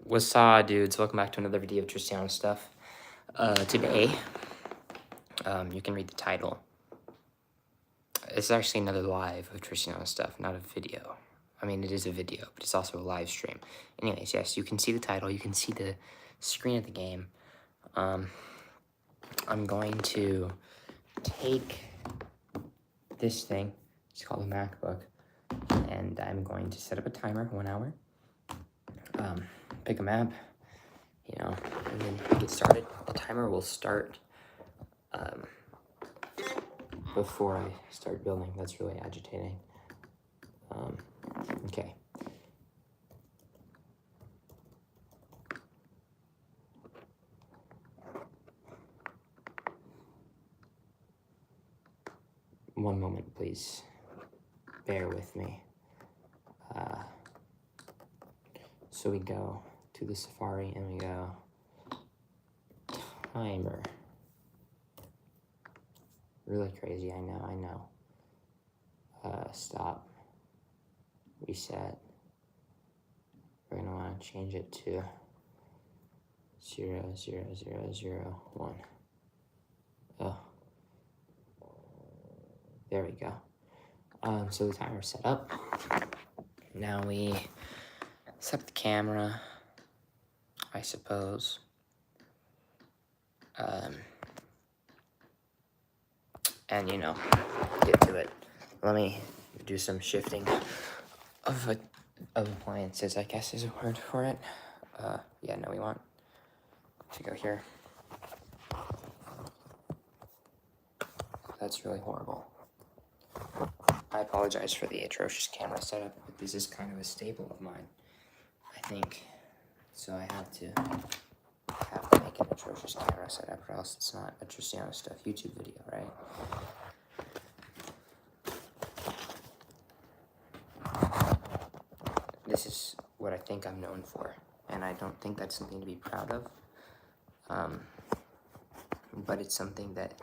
What's up, dudes? Welcome back to another video of Tristiano stuff. Today, you can read the title. It's actually another live of Tristiano stuff, not a video. I mean, it is a video, but it's also a live stream. Anyways, yes, you can see the title. You can see the screen of the game. I'm going to take this thing. It's called a MacBook. And I'm going to set up a timer, 1 hour. Pick a map, and then get started. The timer will start before I start building. That's really agitating. Okay. One moment, please. Bear with me. So we go to the Safari and we go timer. Really crazy, I know. Stop. Reset. We're gonna wanna change it to 0, 0, 0, 0, 1. Oh. There we go. So the timer's set up. Now we set up the camera, I suppose. And get to it. Let me do some shifting of appliances, I guess is a word for it. Yeah, no, we want to go here. That's really horrible. I apologize for the atrocious camera setup, but this is kind of a staple of mine, I think. So I have to make an atrocious camera setup, or else it's not a Tristiano stuff YouTube video, right? This is what I think I'm known for, and I don't think that's something to be proud of. But it's something that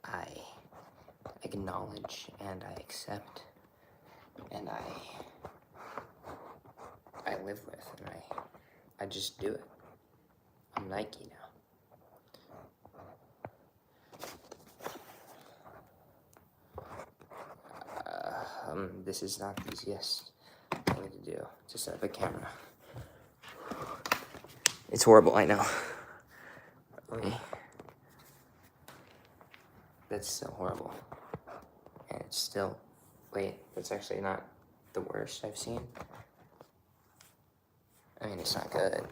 I acknowledge and I accept and I live with, and I just do it. I'm Nike now. This is not the easiest thing to do, to set up a camera. It's horrible, I know. That's so horrible. And it's still, wait, that's actually not the worst I've seen. I mean, it's not good.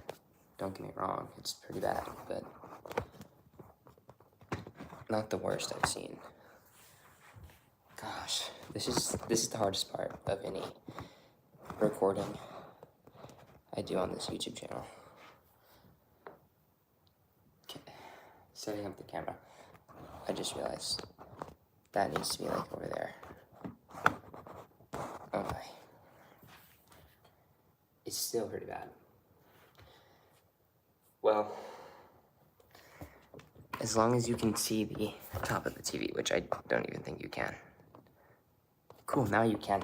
Don't get me wrong, it's pretty bad, but not the worst I've seen. Gosh, this is the hardest part of any recording I do on this YouTube channel. Okay, setting up the camera. I just realized that needs to be like over there. Oh my. It's still pretty bad. Well, as long as you can see the top of the TV, which I don't even think you can. Cool, now you can.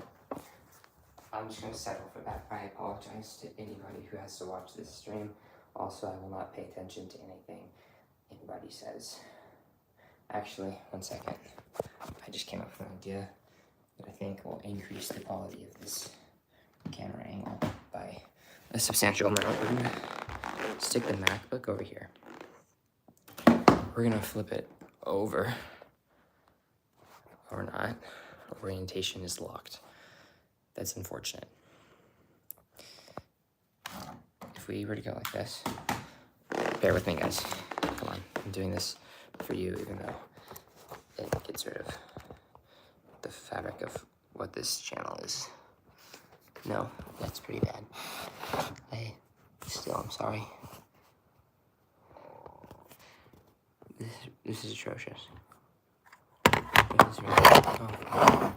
I'm just gonna settle for that. I apologize to anybody who has to watch this stream. Also, I will not pay attention to anything anybody says. Actually, 1 second. I just came up with an idea that I think will increase the quality of this camera angle by a substantial amount. We're gonna stick the MacBook over here. We're gonna flip it over, or not. Orientation is locked. That's unfortunate. If we were to go like this, bear with me, guys. Come on, I'm doing this for you, even though it gets rid of the fabric of what this channel is. No, that's pretty bad. I'm sorry. This is atrocious. This is really, oh.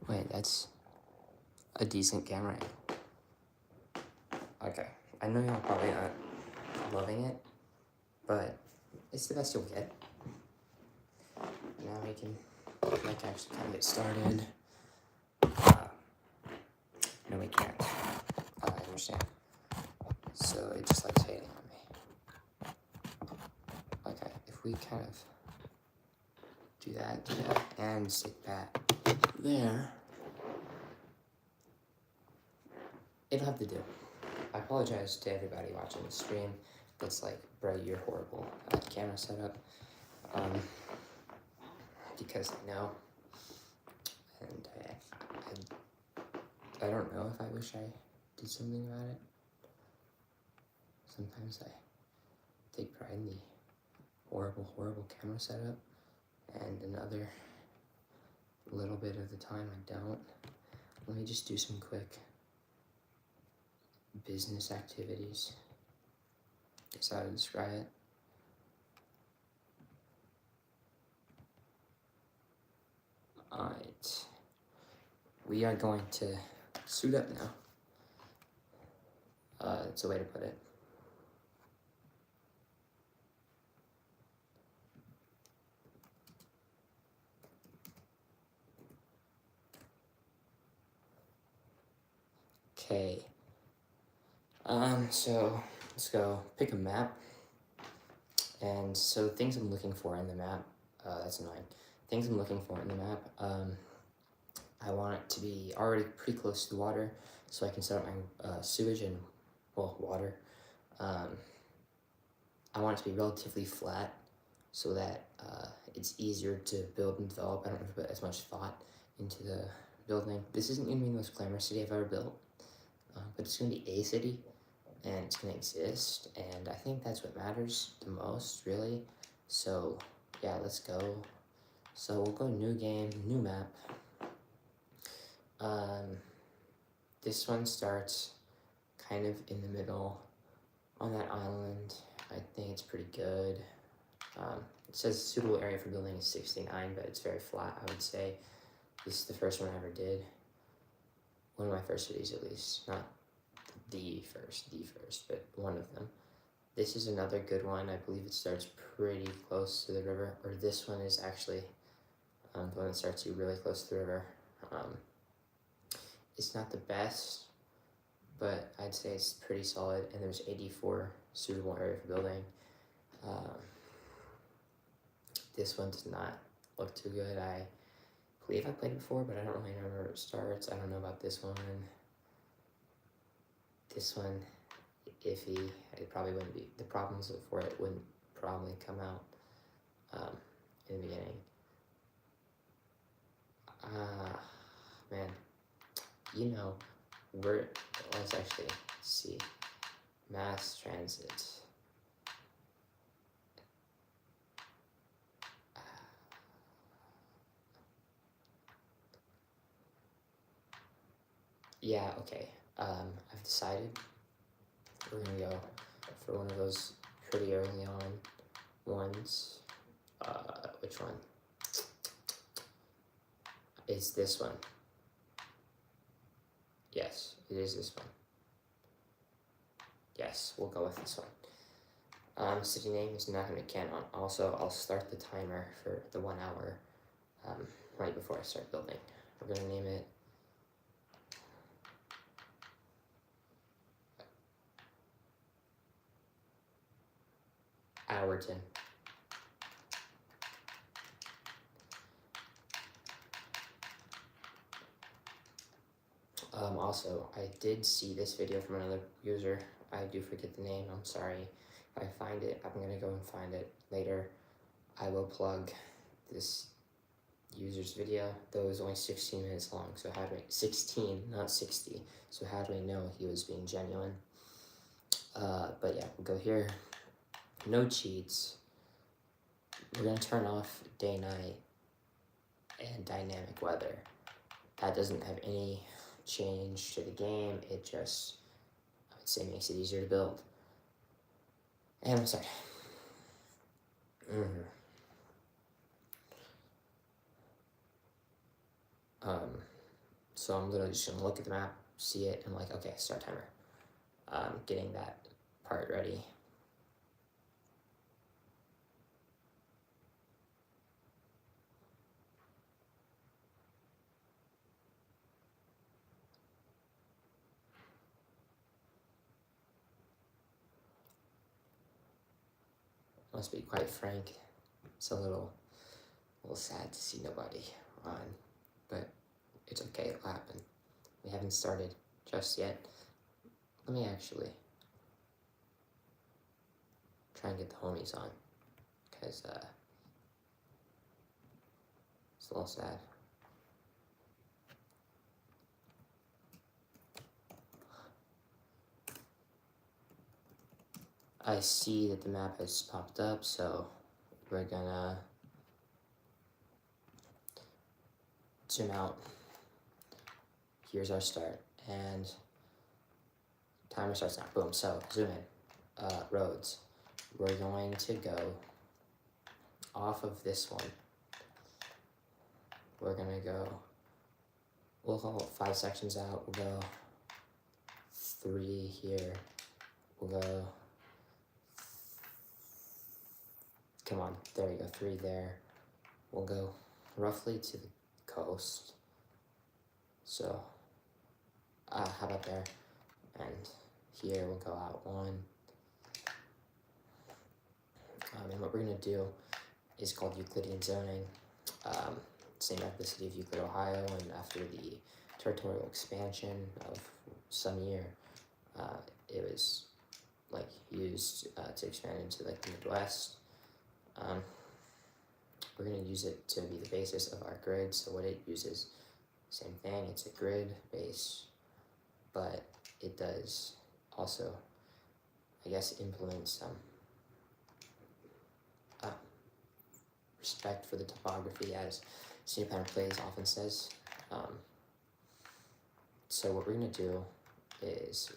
Wait, that's a decent camera. Okay, I know y'all probably not loving it, but it's the best you'll get. Now we can like actually kind of get started. No, we can't. I understand. So it just likes hating on me. Okay, if we kind of do that, and stick that there, it'll have to do. I apologize to everybody watching the stream that's like, bro, you're horrible at camera setup. Because I know, and I don't know if I wish I did something about it. Sometimes I take pride in the horrible camera setup, and another little bit of the time I don't. Let me just do some quick business activities. That's how I would describe it. Alright. We are going to suit up now. It's a way to put it. Okay. So let's go pick a map. And so things I'm looking for in the map, that's annoying. Things I'm looking for in the map, I want it to be already pretty close to the water so I can set up my sewage and, well, water. I want it to be relatively flat so that it's easier to build and develop. I don't have to put as much thought into the building. This isn't going to be the most glamorous city I've ever built, but it's going to be a city, and it's going to exist, and I think that's what matters the most, really. So, yeah, let's go. So we'll go new game, new map. This one starts kind of in the middle on that island. I think it's pretty good. It says suitable area for building is 69, but it's very flat, I would say. This is the first one I ever did. One of my first cities, at least. Not the first, but one of them. This is another good one. I believe it starts pretty close to the river, or this one is actually the one that starts really close to the river. It's not the best, but I'd say it's pretty solid, and there's 84 suitable area for building. This one does not look too good. I believe I played it before, but I don't really remember where it starts. I don't know about this one. This one, iffy. It probably wouldn't be. The problems for it wouldn't probably come out in the beginning. Man. You know, let's actually see. Mass transit. Yeah, okay. I've decided we're gonna go for one of those pretty early on ones. Which one? It's this one. Yes, it is this one. Yes, we'll go with this one. City name is not gonna count on. Also, I'll start the timer for the 1 hour right before I start building. We're gonna name it Hourton. Also, I did see this video from another user. I do forget the name, I'm sorry. If I find it, I'm gonna go and find it later. I will plug this user's video, though it was only 16 minutes long, so how do we, 16, not 60, so how do we know he was being genuine? But yeah, we'll go here, no cheats. We're gonna turn off day, night, and dynamic weather. That doesn't have any change to the game, it just, I would say, makes it easier to build. And I'm sorry. So I'm literally just gonna look at the map, see it, and I'm like, okay, start timer. getting that part ready. Must be quite frank. It's a little sad to see nobody on, but it's okay, it'll happen. We haven't started just yet. Let me actually try and get the homies on, because it's a little sad. I see that the map has popped up, so we're gonna zoom out. Here's our start, and timer starts now. Boom, so zoom in. Roads. We're going to go off of this one. We're gonna go, we'll call 5 sections out. We'll go 3 here. We'll go, come on, there we go, 3 there. We'll go roughly to the coast. So, how about there? And here we'll go out 1. And what we're gonna do is called Euclidean zoning. It's named after the city of Euclid, Ohio, and after the territorial expansion of some year, it was like used to expand into like the Midwest. We're gonna use it to be the basis of our grid. So what it uses, same thing, it's a grid base, but it does also, I guess, implement some respect for the topography, as Senior Planner Plays often says. So what we're gonna do is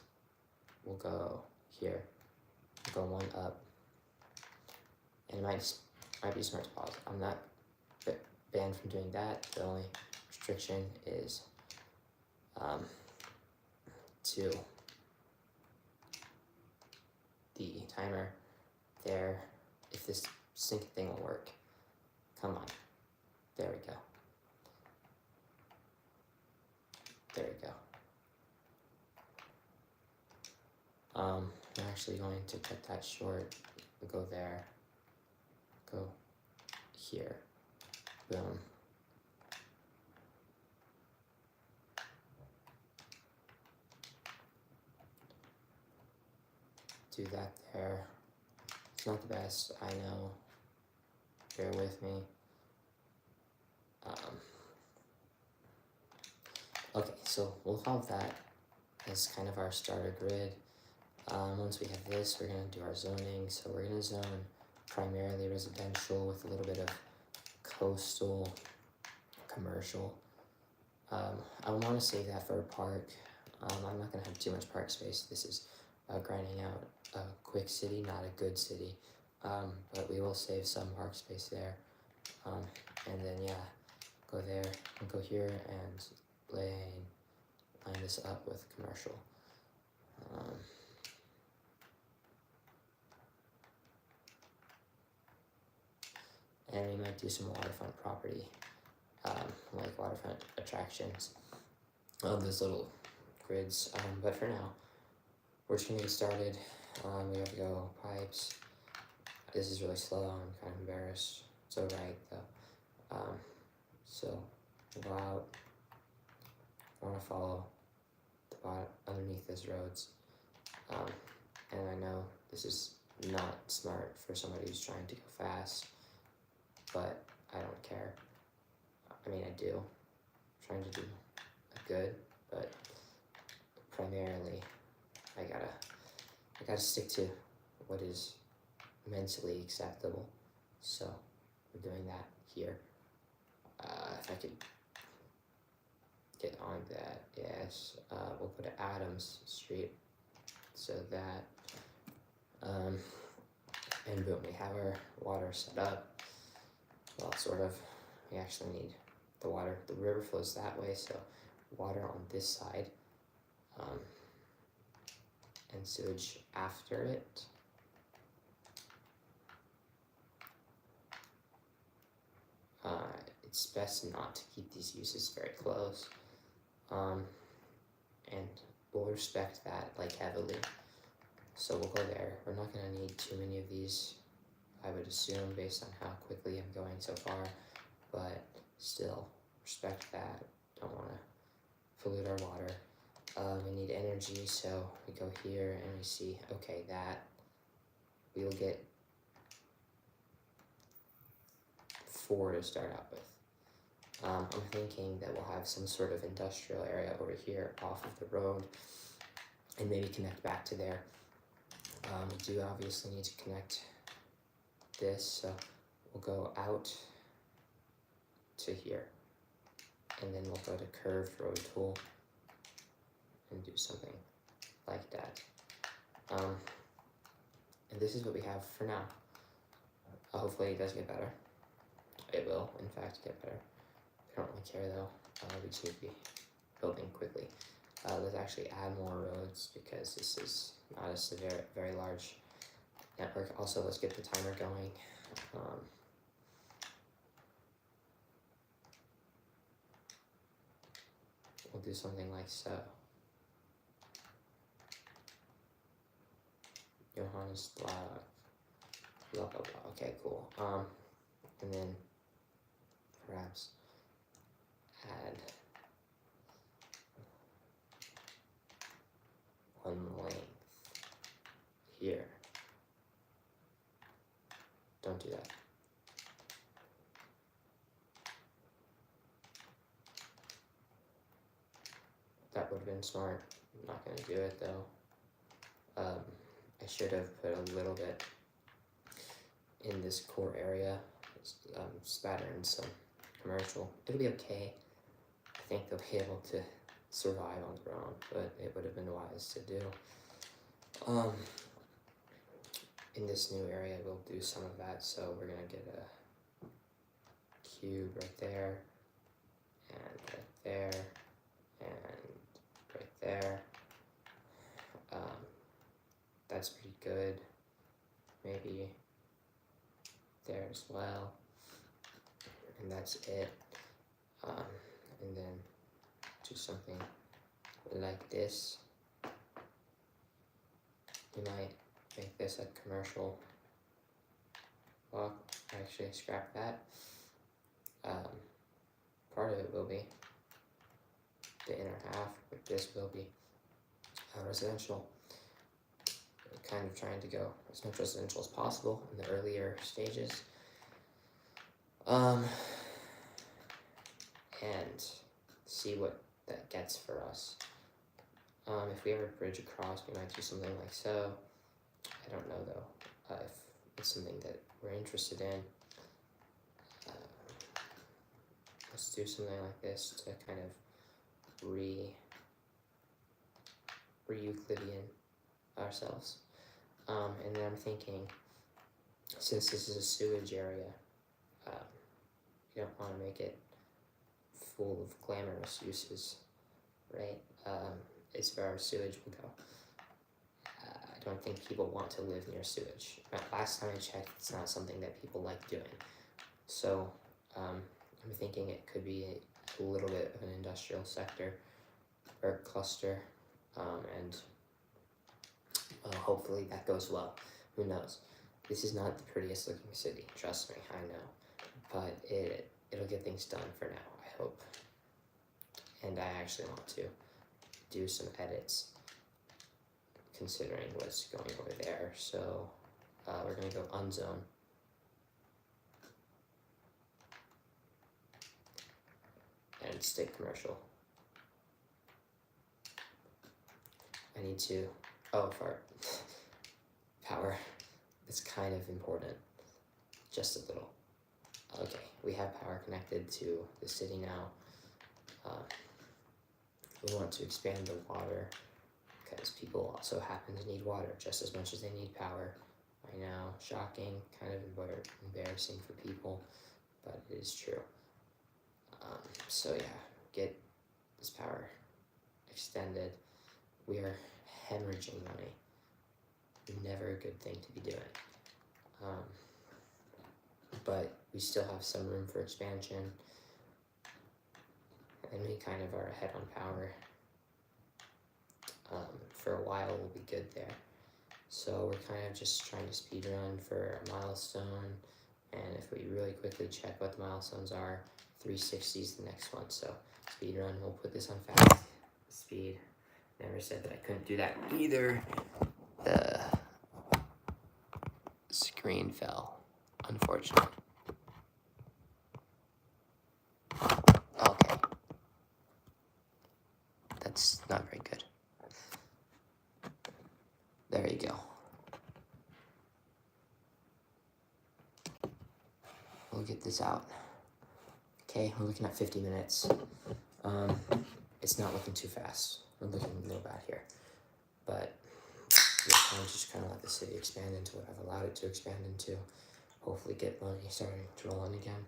we'll go here, we'll go 1 up, and it might be smart to pause. I'm not banned from doing that. The only restriction is to the timer there. If this sync thing will work, come on, there we go. There we go. I'm actually going to cut that short. We'll go there, go here, boom. Do that there. It's not the best, I know. Bear with me. Okay, so we'll have that as kind of our starter grid. Once we have this, we're gonna do our zoning. So we're gonna zone primarily residential with a little bit of coastal, commercial. I want to save that for a park. I'm not gonna have too much park space. This is grinding out a quick city, not a good city. But we will save some park space there. And then yeah, go there and go here and line this up with commercial. And we might do some waterfront property, like waterfront attractions on those little grids. But for now, we're just gonna get started. We have to go pipes. This is really slow. I'm kind of embarrassed. It's alright though. So we'll go out. I want to follow the bottom underneath those roads. And I know this is not smart for somebody who's trying to go fast, but I don't care. I mean, I do. I'm trying to do good, but primarily I gotta stick to what is mentally acceptable. So we're doing that here. If I could get on that, yes. We'll go to Adams Street, so that, and boom, we have our water set up. Well, sort of. We actually need the water. The river flows that way, so water on this side. and sewage after it. It's best not to keep these uses very close, and we'll respect that like heavily. So we'll go there. We're not going to need too many of these, I would assume, based on how quickly I'm going so far, but still respect that. Don't want to pollute our water. We need energy, so we go here and we see, okay, that we'll get 4 to start out with. I'm thinking that we'll have some sort of industrial area over here off of the road and maybe connect back to there. We do obviously need to connect this, so we'll go out to here, and then we'll go to curved road tool and do something like that. And this is what we have for now. Hopefully it does get better. It will, in fact, get better. I don't really care though. We just need to be building quickly. Let's actually add more roads because this is not a very large network. Also, let's get the timer going. We'll do something like so. Johannes blah blah blah. Okay, cool. And then perhaps add one length here. Don't do that. That would have been smart. I'm not going to do it though. I should have put a little bit in this core area, spatter in some commercial. It'll be okay. I think they'll be able to survive on their own, but it would have been wise to do. In this new area, we'll do some of that. So we're gonna get a cube right there, and right there, and right there. That's pretty good. Maybe there as well, and that's it. And then do something like this. We might make this a commercial block. Actually, scrap that. Part of it will be the inner half, but this will be residential. We're kind of trying to go as much residential as possible in the earlier stages. And see what that gets for us. If we have a bridge across, we might do something like so. I don't know though, if it's something that we're interested in. Let's do something like this to kind of re-Euclidean ourselves. And then I'm thinking, since this is a sewage area, you don't want to make it full of glamorous uses, right? It's where our sewage will go. I don't think people want to live near sewage. Last time I checked, it's not something that people like doing. So I'm thinking it could be a little bit of an industrial sector or cluster, and hopefully that goes well. Who knows? This is not the prettiest looking city, trust me, I know. But it'll get things done for now, I hope. And I actually want to do some edits considering what's going over there. So we're gonna go unzone. And state commercial. I need to, for power. It's kind of important, just a little. Okay, we have power connected to the city now. We want to expand the water because people also happen to need water just as much as they need power. I know, shocking, kind of embarrassing for people, but it is true. So yeah, get this power extended. We are hemorrhaging money. never a good thing to be doing. But we still have some room for expansion, and we kind of are ahead on power. For a while, we'll be good there. So we're kind of just trying to speed run for a milestone, and if we really quickly check what the milestones are, 360 is the next one. So speed run, we'll put this on fast speed. Never said that I couldn't do that either. The screen fell, unfortunately. Okay. That's not very good. There you go. We'll get this out. Okay, we're looking at 50 minutes. It's not looking too fast. We're looking a little bad here. But we're trying to just kind of let the city expand into what I've allowed it to expand into. Hopefully get money starting to roll in again.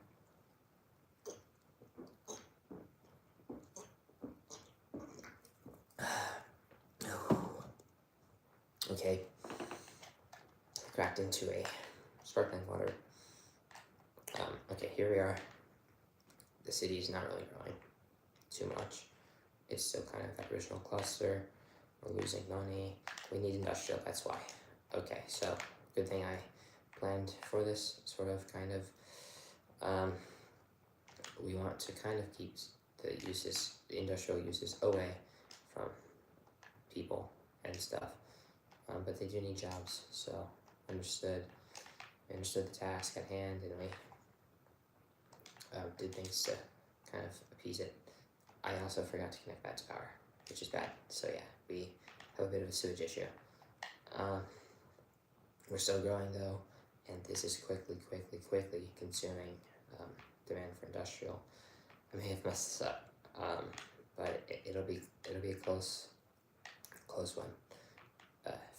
Okay, cracked into a sparkling water. Okay, here we are. The city's not really growing too much. It's still kind of that original cluster. We're losing money. We need industrial, that's why. Okay, so good thing I planned for this, sort of, kind of. We want to kind of keep the industrial uses away from people and stuff. But they do need jobs, so we understood the task at hand, and we did things to kind of appease it. I also forgot to connect that to power, which is bad. So yeah, we have a bit of a sewage issue. We're still growing though, and this is quickly consuming demand for industrial. I may have messed this up, but it'll be a close one.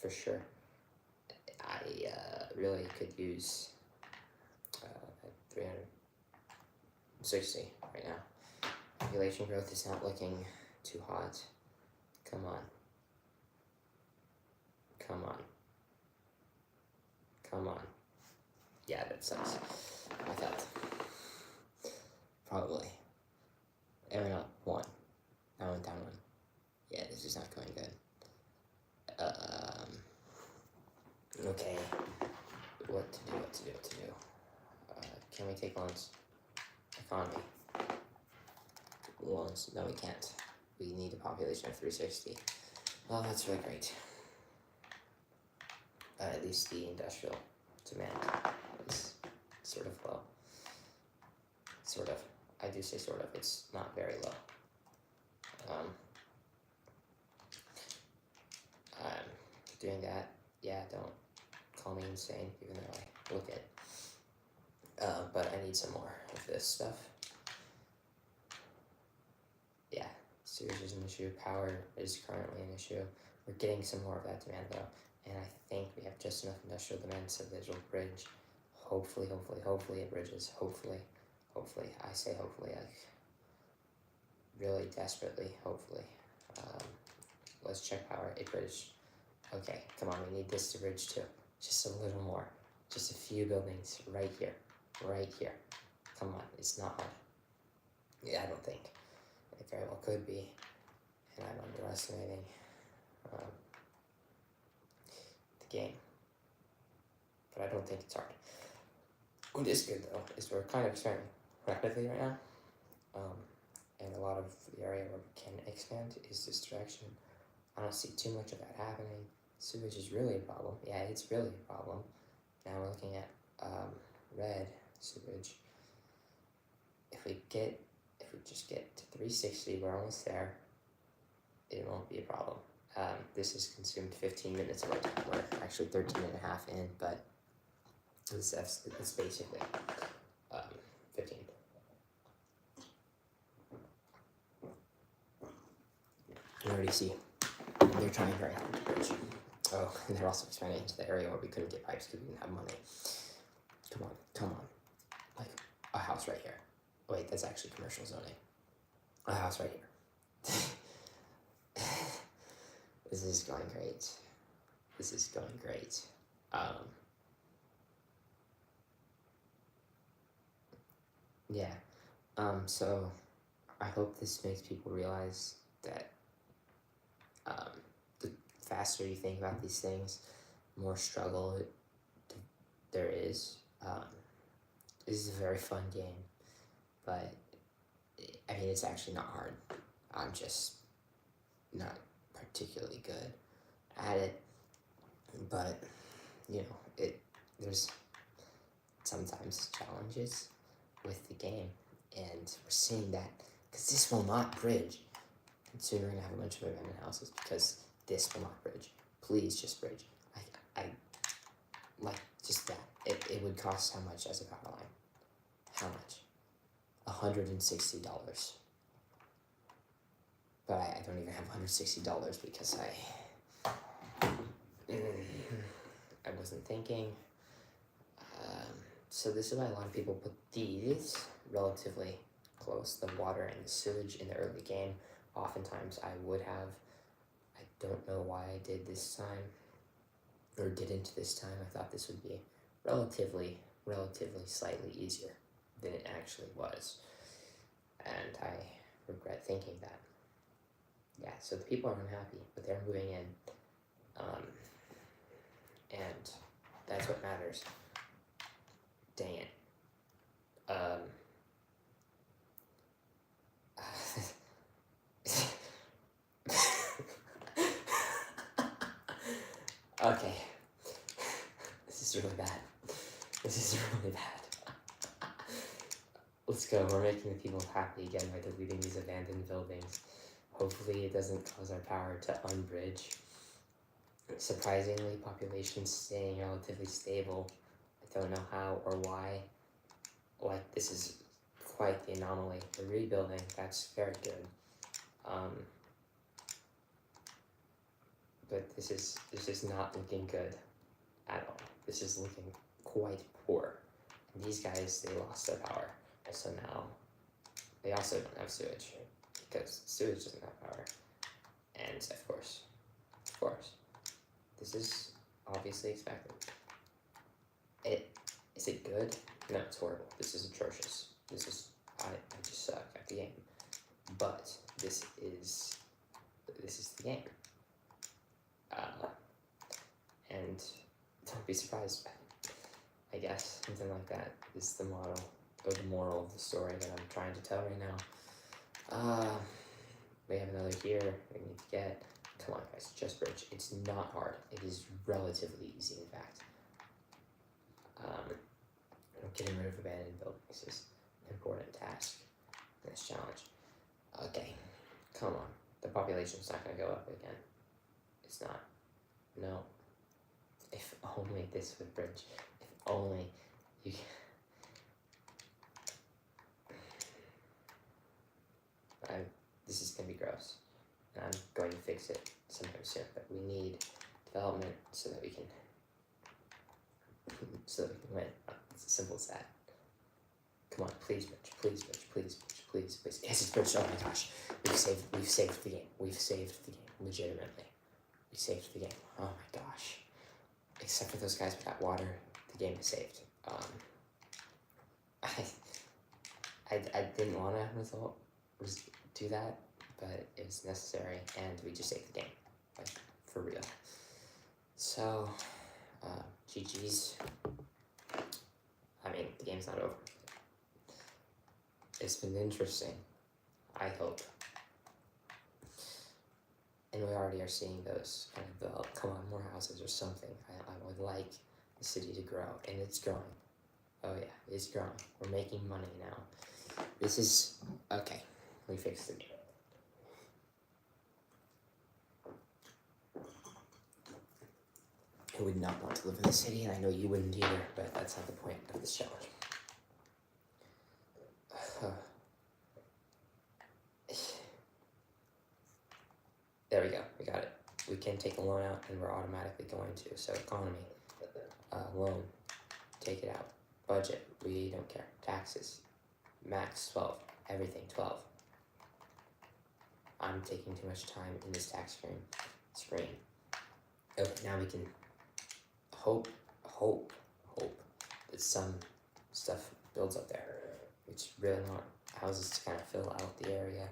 For sure. I really could use 360 right now. Population growth is not looking too hot. Come on. Come on. Come on. Yeah, that sucks. I thought. Probably. And we're not one. Now I'm down one. Yeah, this is not going good. Okay. What to do. Can we take loans? Economy. Loans. No, we can't. We need a population of 360. Well, that's really great. At least the industrial demand is sort of low. Sort of. I do say sort of. It's not very low. I'm doing that. Yeah, don't call me insane, even though I look it. But I need some more of this stuff. Yeah, sewage is an issue. Power is currently an issue. We're getting some more of that demand though, and I think we have just enough industrial demand so that it'll bridge. Hopefully it bridges. Hopefully. I say hopefully, like really desperately. Hopefully. Let's check power. It bridged. Okay, come on. We need this to bridge too. Just a little more. Just a few buildings right here. Right here. Come on. It's not hard. Yeah, I don't think. It very well could be. And I'm underestimating the game. But I don't think it's hard. What is good though is we're kind of expanding rapidly right now. And a lot of the area where we can expand is this direction. I don't see too much of that happening. Sewage is really a problem. Yeah, it's really a problem. Now we're looking at red sewage. If we just get to 360, we're almost there. It won't be a problem. This has consumed 15 minutes of our time. We're actually 13 and a half in, but it's basically 15. You already see they're trying very hard to bridge. Oh, and they're also expanding into the area where we couldn't get pipes because we didn't have money. Come on. Like a house right here. Wait, that's actually commercial zoning. A house right here. This is going great. This is going great. Yeah. So I hope this makes people realize that the faster you think about these things, more struggle there is. This is a very fun game, but I mean, it's actually not hard. I'm just not particularly good at it, but you know, there's sometimes challenges with the game, and we're seeing that because this will not bridge. And soon we're gonna have a bunch of abandoned houses because this will not bridge. Please just bridge. I like just that. It would cost how much as a power line? How much? $160. But I don't even have $160 because I wasn't thinking. So this is why a lot of people put these relatively close, the water and the sewage in the early game. Oftentimes I would have. I don't know why I did this time, or didn't this time. I thought this would be relatively slightly easier than it actually was. And I regret thinking that. Yeah, so the people are unhappy, but they're moving in. And that's what matters. Dang it. Okay. This is really bad. Let's go. We're making the people happy again by deleting these abandoned buildings. Hopefully it doesn't cause our power to unbridge. Surprisingly, population's staying relatively stable. I don't know how or why. Like, this is quite the anomaly. The rebuilding, that's very good. But this is not looking good at all. This is looking quite poor. And these guys, they lost their power. And so now, they also don't have sewage, because sewage doesn't have power. And of course, this is obviously expected. Is it good? No, it's horrible. This is atrocious. I just suck at the game. But this is the game. And don't be surprised, I guess, something like that is the model, or the moral of the story that I'm trying to tell right now. We have another here we need to get. Come on, guys, just bridge. It's not hard. It is relatively easy, in fact. Getting rid of abandoned buildings is an important task in this challenge. Okay, come on. The population's not going to go up again. It's not. No. If only this would bridge. If only you... This is going to be gross. And I'm going to fix it sometime soon. But we need development so that we can win. It's as simple as that. Come on, please bridge, please bridge, please bridge, please, please. Yes, it's bridged. Oh my gosh. We've saved the game. We've saved the game. Legitimately. We saved the game. Oh my gosh. Except for those guys without water, the game is saved. I didn't want to do that, but it was necessary, and we just saved the game. Like, for real. So, GG's. I mean, the game's not over. It's been interesting, I hope. And we already are seeing those kind of, come on, more houses or something. I would like the city to grow, and it's growing. Oh yeah, it's growing. We're making money now. This is, okay, we fixed the game. I would not want to live in the city, and I know you wouldn't either, but that's not the point of this challenge. There we go, we got it. We can take a loan out, and we're automatically going to. So economy, loan, take it out. Budget, we don't care. Taxes, max 12, everything 12. I'm taking too much time in this tax screen. Okay, now we can hope that some stuff builds up there. Which really want houses to kind of fill out the area.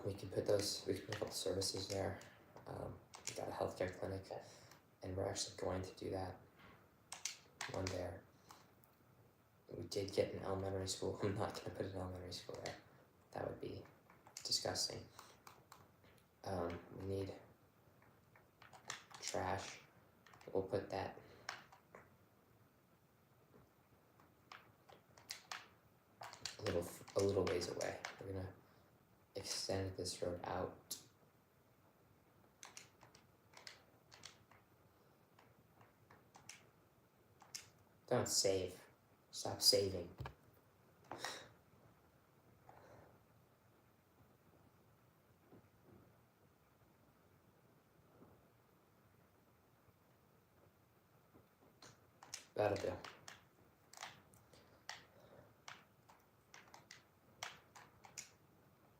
We can put a couple services there. We got a healthcare clinic, and we're actually going to do that one there. We did get an elementary school. I'm not going to put an elementary school there. That would be disgusting. We need trash. We'll put that a little ways away. We're gonna extend this road out. Don't save. Stop saving. That'll do.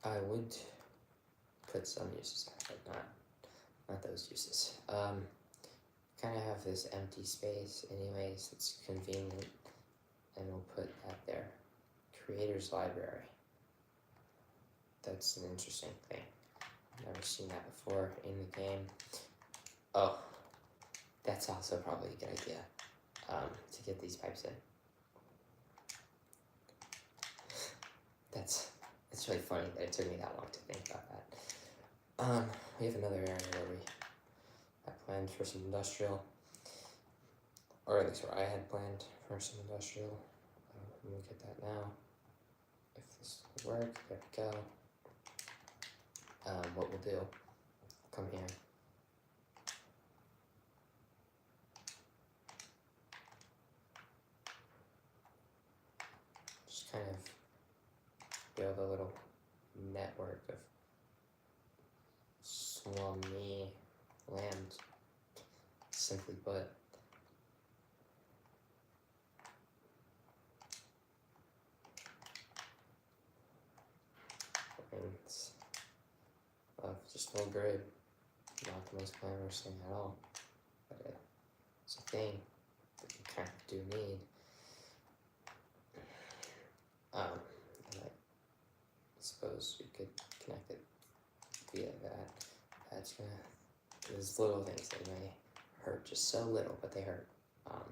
I would put some uses there, but not those uses. Kind of have this empty space anyways, it's convenient, and we'll put that there. Creator's Library. That's an interesting thing. I've never seen that before in the game. Oh, that's also probably a good idea, to get these pipes in. It's really funny that it took me that long to think about that. We have another area where I planned for some industrial, or at least where I had planned for some industrial. We'll get that now. If this will work, there we go. What we'll do, come here. Just kind of build a little network of slummy land, simply put. And it's just a little grid, not the most glamorous thing at all, but it's a thing that you kind of do need. And I suppose we could connect it via that. That's gonna, there's little things that may hurt just so little, but they hurt. Kind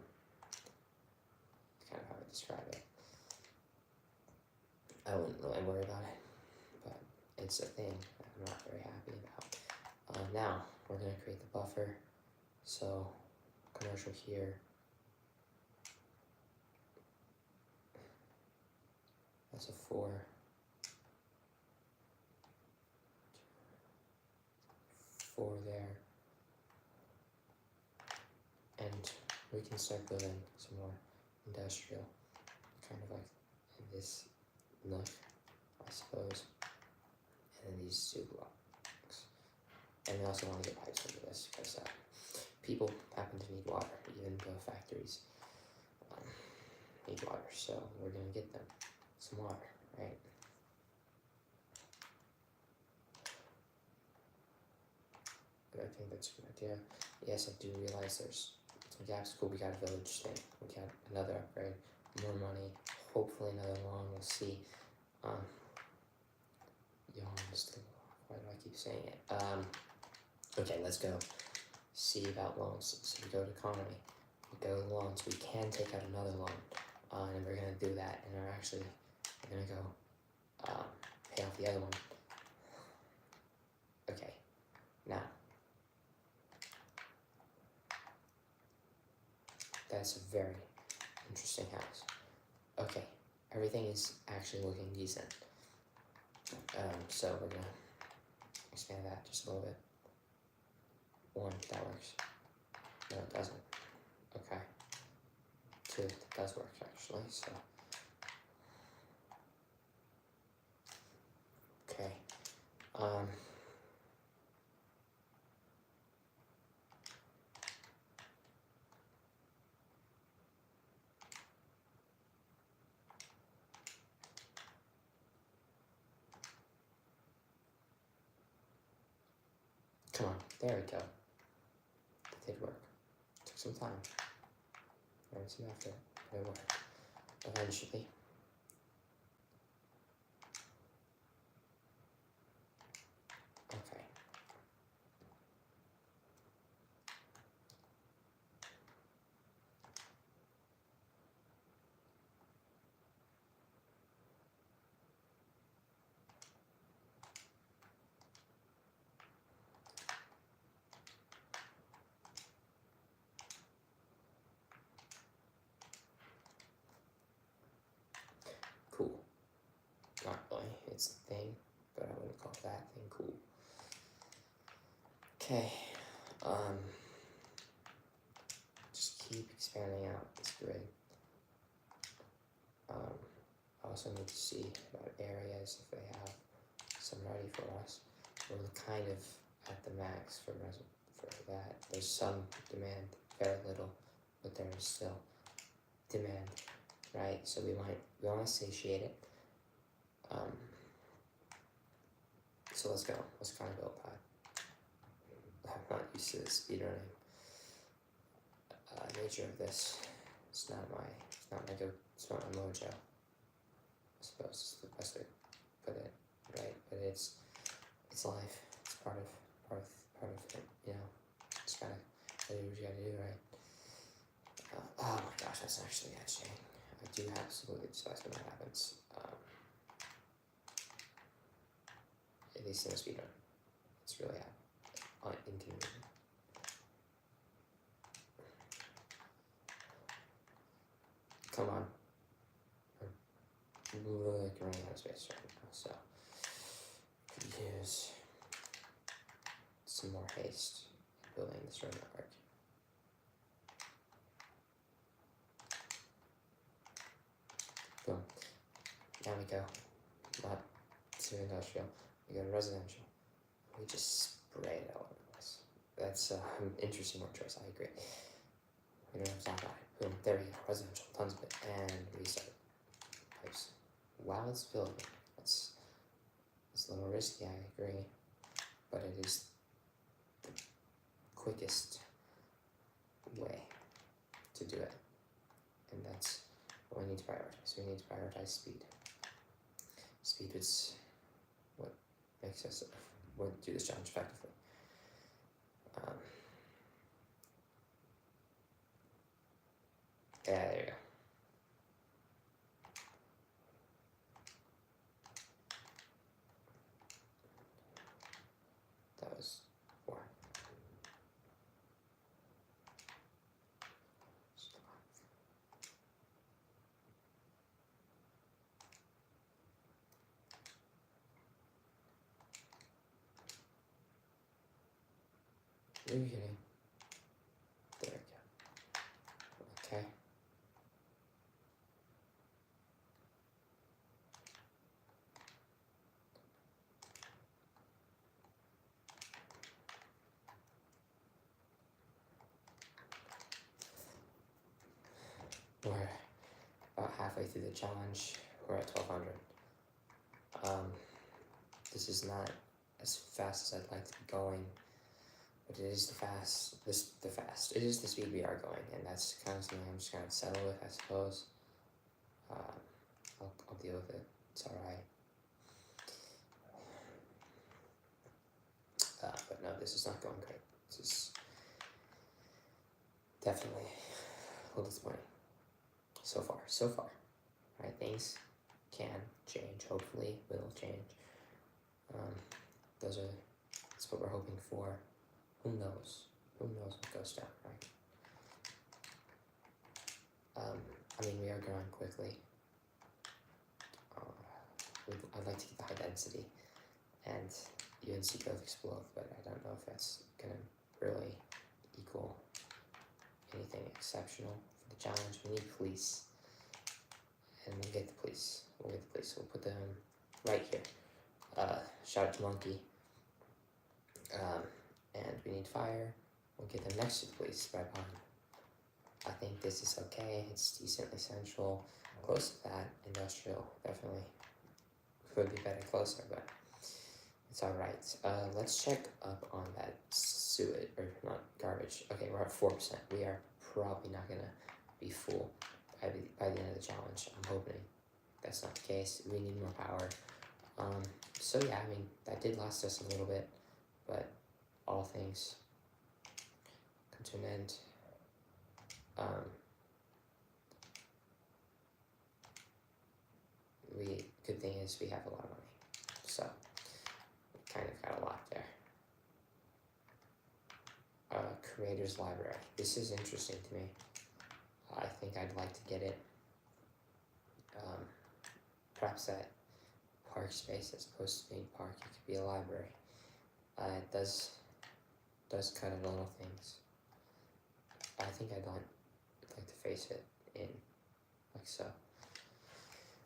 of how I describe it. I wouldn't really worry about it, but it's a thing that I'm not very happy about. Now, we're gonna create the buffer. So, commercial here. That's a 4. 4 there. And we can start building some more industrial, kind of like in this nook, I suppose. And then these 2 blocks. And we also want to get pipes into this because people happen to need water, even the factories need water, so we're going to get them some water, right? But I think that's a good idea. Yes, I do realize there's some gaps. Cool, we got a village thing. We got another upgrade, more money, hopefully another loan, we'll see. Why do I keep saying it? Okay, let's go see about loans. So we go to economy, we go to loans, we can take out another loan, and we're gonna do that, and we're gonna go pay off the other one. Okay, now, that's a very interesting house. Okay, everything is actually looking decent. So we're gonna expand that just a little bit. 1, that works. No, it doesn't. Okay. 2, that does work actually, so. Okay. Come on, there we go. did work. Took some time. Learned some effort, but it worked. Eventually. Okay. Cool. Not really. It's a thing, but I wouldn't call that thing cool. Okay. Just keep expanding out this grid. I also need to see about areas if they have some ready for us. We're kind of at the max for that. There's some demand, very little, but there is still demand, right? So we want to satiate it. So let's go. Let's kind of go by. I'm not used to the speedrunning nature of this. It's not my mojo. I suppose is the best way to put it, right? But it's life. It's part of it. You know, just gotta do what you gotta do, right? Oh my gosh, that's actually etching. I do absolutely despise when that happens. At least in a speedrun, it's really inconvenient. Come on. We're like running out of space right now, so could use some more haste in building this road network. Boom. Now we go. Not to industrial. We go to residential. We just spray it all over the place. That's an interesting word choice, I agree. We don't have to talk about it. Boom, there we go. Residential, tons of it. And restart. Pipes. While it's building, it's a little risky, I agree. But it is the quickest way to do it. And that's what we need to prioritize. We need to prioritize speed. Speed is what makes us do this challenge effectively. Yeah, there you go. That was 4. Are you kidding? There we go. Okay. We're about halfway through the challenge. We're at 1200. This is not as fast as I'd like to be going, but it is it is the speed we are going, and that's kind of something I'm just gonna settle with, I suppose. I'll deal with it. It's alright. But no, this is not going great. This is definitely a little disappointing. So far, right? Things can change. Hopefully, will change. That's what we're hoping for. Who knows? Who knows what goes down, right? I mean, we are growing quickly. I'd like to get the high density and UNC growth explode, but I don't know if that's gonna really equal anything exceptional for the challenge. We need police, and we'll get the police. We'll put them right here. Shout out to Monkey. And we need fire. We'll get them next to the police, right behind. I think this is okay. It's decently central. Close to that, industrial definitely could be better closer, but It's alright. Let's check up on that sewage, or not garbage. Okay, we're at 4%. We are probably not gonna be full by the end of the challenge. I'm hoping that's not the case. We need more power. So yeah, I mean, that did last us a little bit, but all things come to an end. Good thing is we have a lot of money, so we kind of got a lot there. Creators Library. This is interesting to me. I think I'd like to get it. Perhaps that park space, as opposed to being park, it could be a library. It does kind of little things. I think I'd like to face it in like so.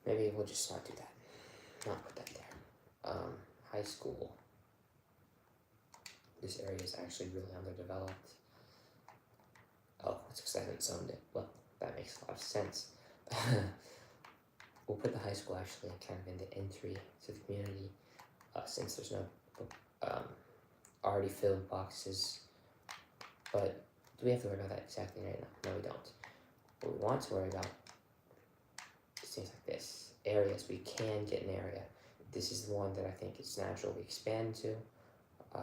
Maybe we'll just not do that. Not put that there. High school. This area is actually really underdeveloped. Oh, it's because I haven't zoned it. Well, that makes a lot of sense. We'll put the high school actually kind of in the entry to the community, since there's no already filled boxes. But do we have to worry about that exactly right now? No, we don't. What we want to worry about is things like this. Areas, we can get an area. This is the one that I think is natural we expand to.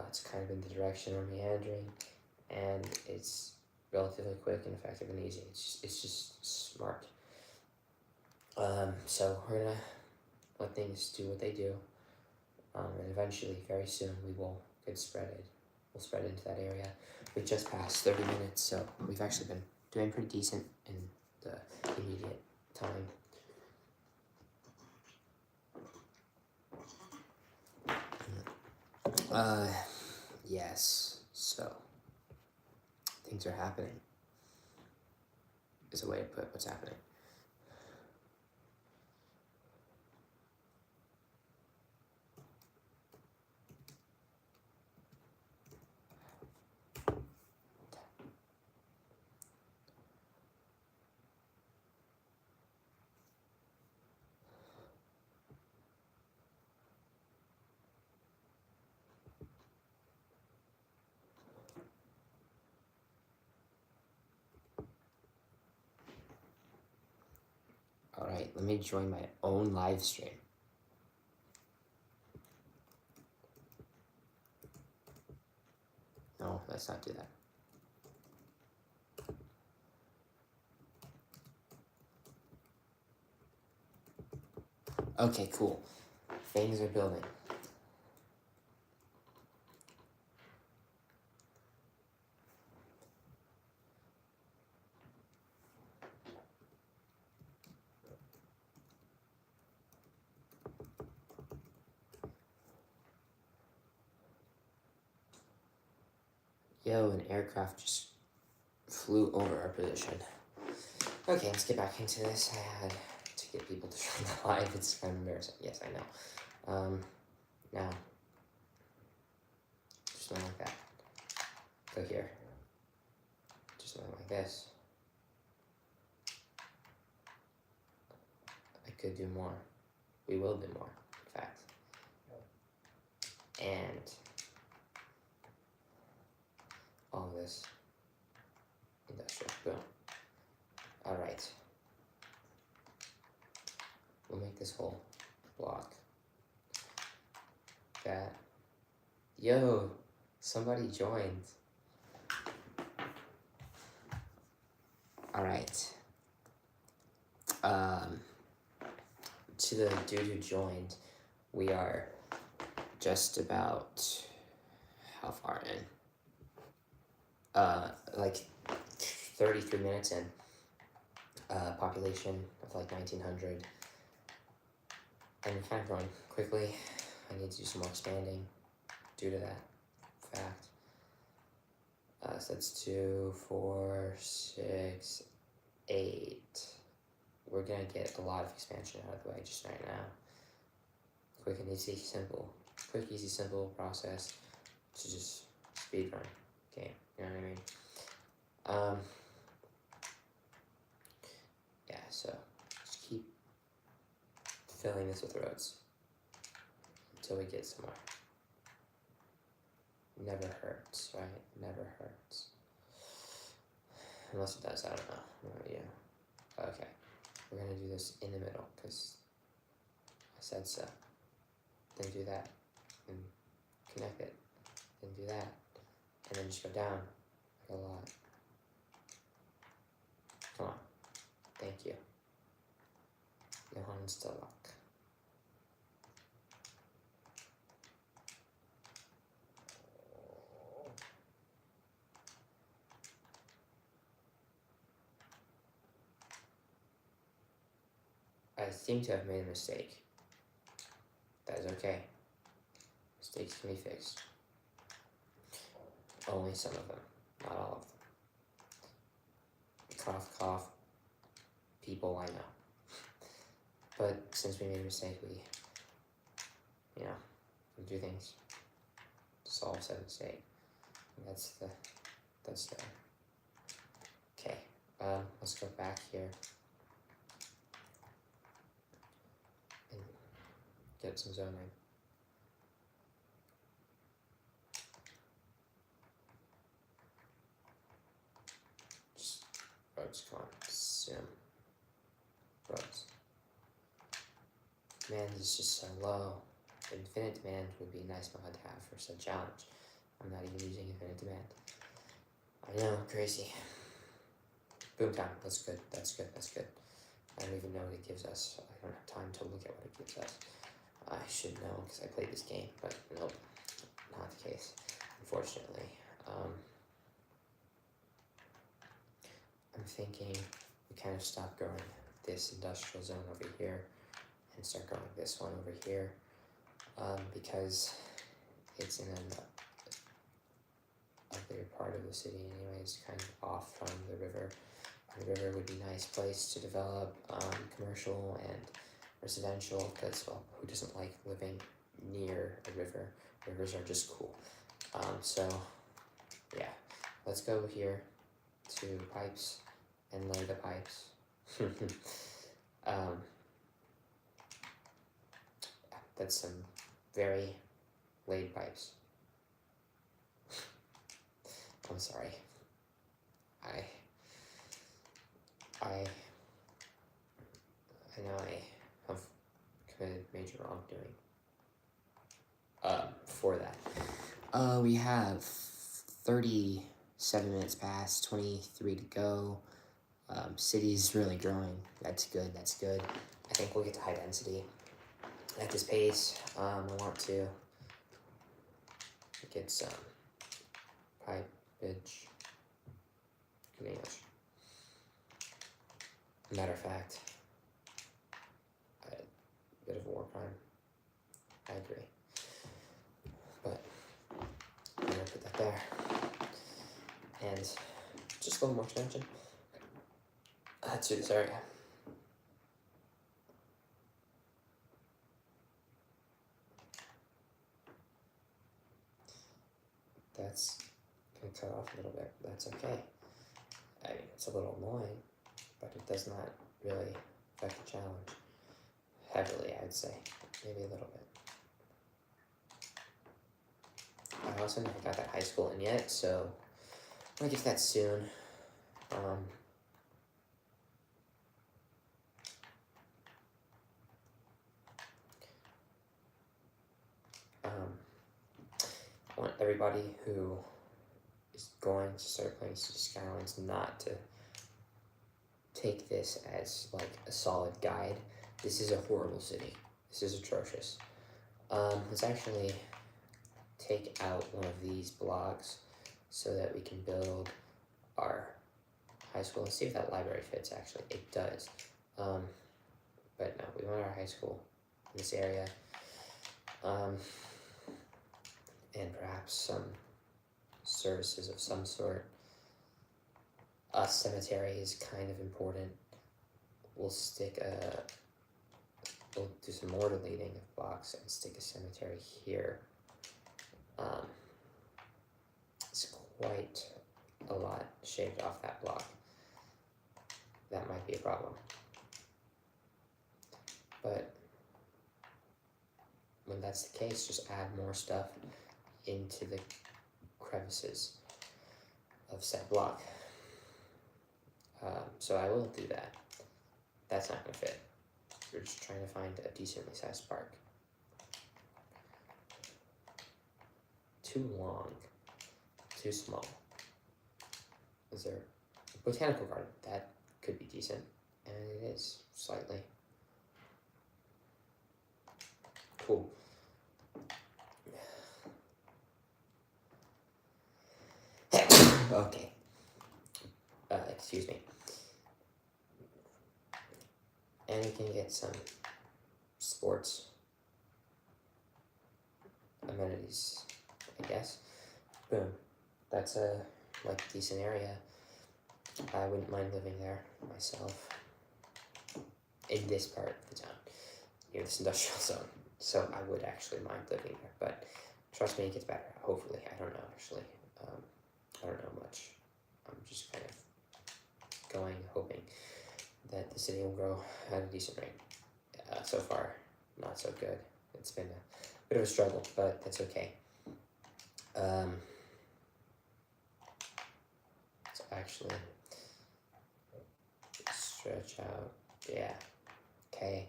It's kind of in the direction of meandering, and it's relatively quick and effective and easy. It's just smart. So we're gonna let things do what they do, and eventually, very soon, we will get spreaded. We'll spread into that area. We just passed 30 minutes, so we've actually been doing pretty decent in the immediate time. Yes, so things are happening is a way to put what's happening. Alright, let me join my own live stream. No, let's not do that. Okay, cool. Things are building. Yo, an aircraft just flew over our position. Okay, let's get back into this. I had to get people to join the live. It's kind of embarrassing. Yes, I know. Now, just something like that. Go here. Just something like this. I could do more. We will do more, in fact. And all of this industrial. Boom. Alright. We'll make this whole block. That. Yo, somebody joined. Alright. To the dude who joined, we are just about how far in? Like 33 minutes in. Population of like 1900. And we're kind of growing quickly. I need to do some more expanding due to that fact. So that's 2, 4, 6, 8. We're gonna get a lot of expansion out of the way just right now. Quick and easy, simple. Quick, easy, simple process to just speed run game. You know what I mean? Yeah, so just keep filling this with roads until we get somewhere. never hurts, right? Never hurts. Unless it does, I don't know. No idea. Okay, we're gonna do this in the middle, because I said so. Then do that, and connect it, then do that, and then just go down, like a lot. Come on, thank you. Johannes de luck. I seem to have made a mistake. That is okay. Mistakes can be fixed. Only some of them, not all of them. Cough, cough. People I know. But since we made a mistake, we, do things to solve said mistake. That's the. Okay. Let's go back here and get some zoning. Just roads, come on, sim. Roads. Demand is just so low. Infinite demand would be a nice mod to have for such challenge. I'm not even using infinite demand. I know, crazy. Boom time, that's good, that's good, that's good. I don't even know what it gives us. I don't have time to look at what it gives us. I should know because I played this game, but nope, not the case, unfortunately. I'm thinking we kind of stop growing this industrial zone over here and start growing this one over here, because it's in an uglier part of the city anyways, kind of off from the river. The river would be a nice place to develop commercial and residential, because, well, who doesn't like living near a river? Rivers are just cool. So, yeah, let's go here to pipes and lay the pipes. That's some very laid pipes. I'm sorry. I know I have committed major wrongdoing. For that. We have 37 minutes past, 23 to go. City's really growing. That's good, that's good. I think we'll get to high density at this pace. I want to get some pipage. Good English. Matter of fact, a bit of a war crime. I agree. But I'm gonna put that there. And just a little more expansion to this area. That's gonna cut off a little bit. That's okay. I mean, it's a little annoying, but it does not really affect the challenge heavily, I'd say. Maybe a little bit. I also never got that high school in yet, so I'm gonna get to that soon. I want everybody who is going to start playing Skylines not to take this as like a solid guide. This is a horrible city. This is atrocious. Let's actually take out one of these blocks so that we can build our high school. Let's see if that library fits, actually. It does. But no, we want our high school in this area. And perhaps some services of some sort. A cemetery is kind of important. We'll do some more deleting of blocks and stick a cemetery here. It's quite a lot shaved off that block. That might be a problem. But when that's the case, just add more stuff into the crevices of said block. So I will do that. That's not going to fit. We're just trying to find a decently sized park. Too long, too small. Is there a botanical garden? That could be decent, and it is slightly. Cool. Okay. Excuse me. And we can get some sports amenities, I guess. Boom. That's a decent area. I wouldn't mind living there myself. In this part of the town, near this industrial zone. So I would actually mind living there, but trust me, it gets better. Hopefully, I don't know actually. I don't know much. I'm just kind of hoping that the city will grow at a decent rate. So far, not so good. It's been a bit of a struggle, but that's okay. So actually, stretch out. Yeah. Okay.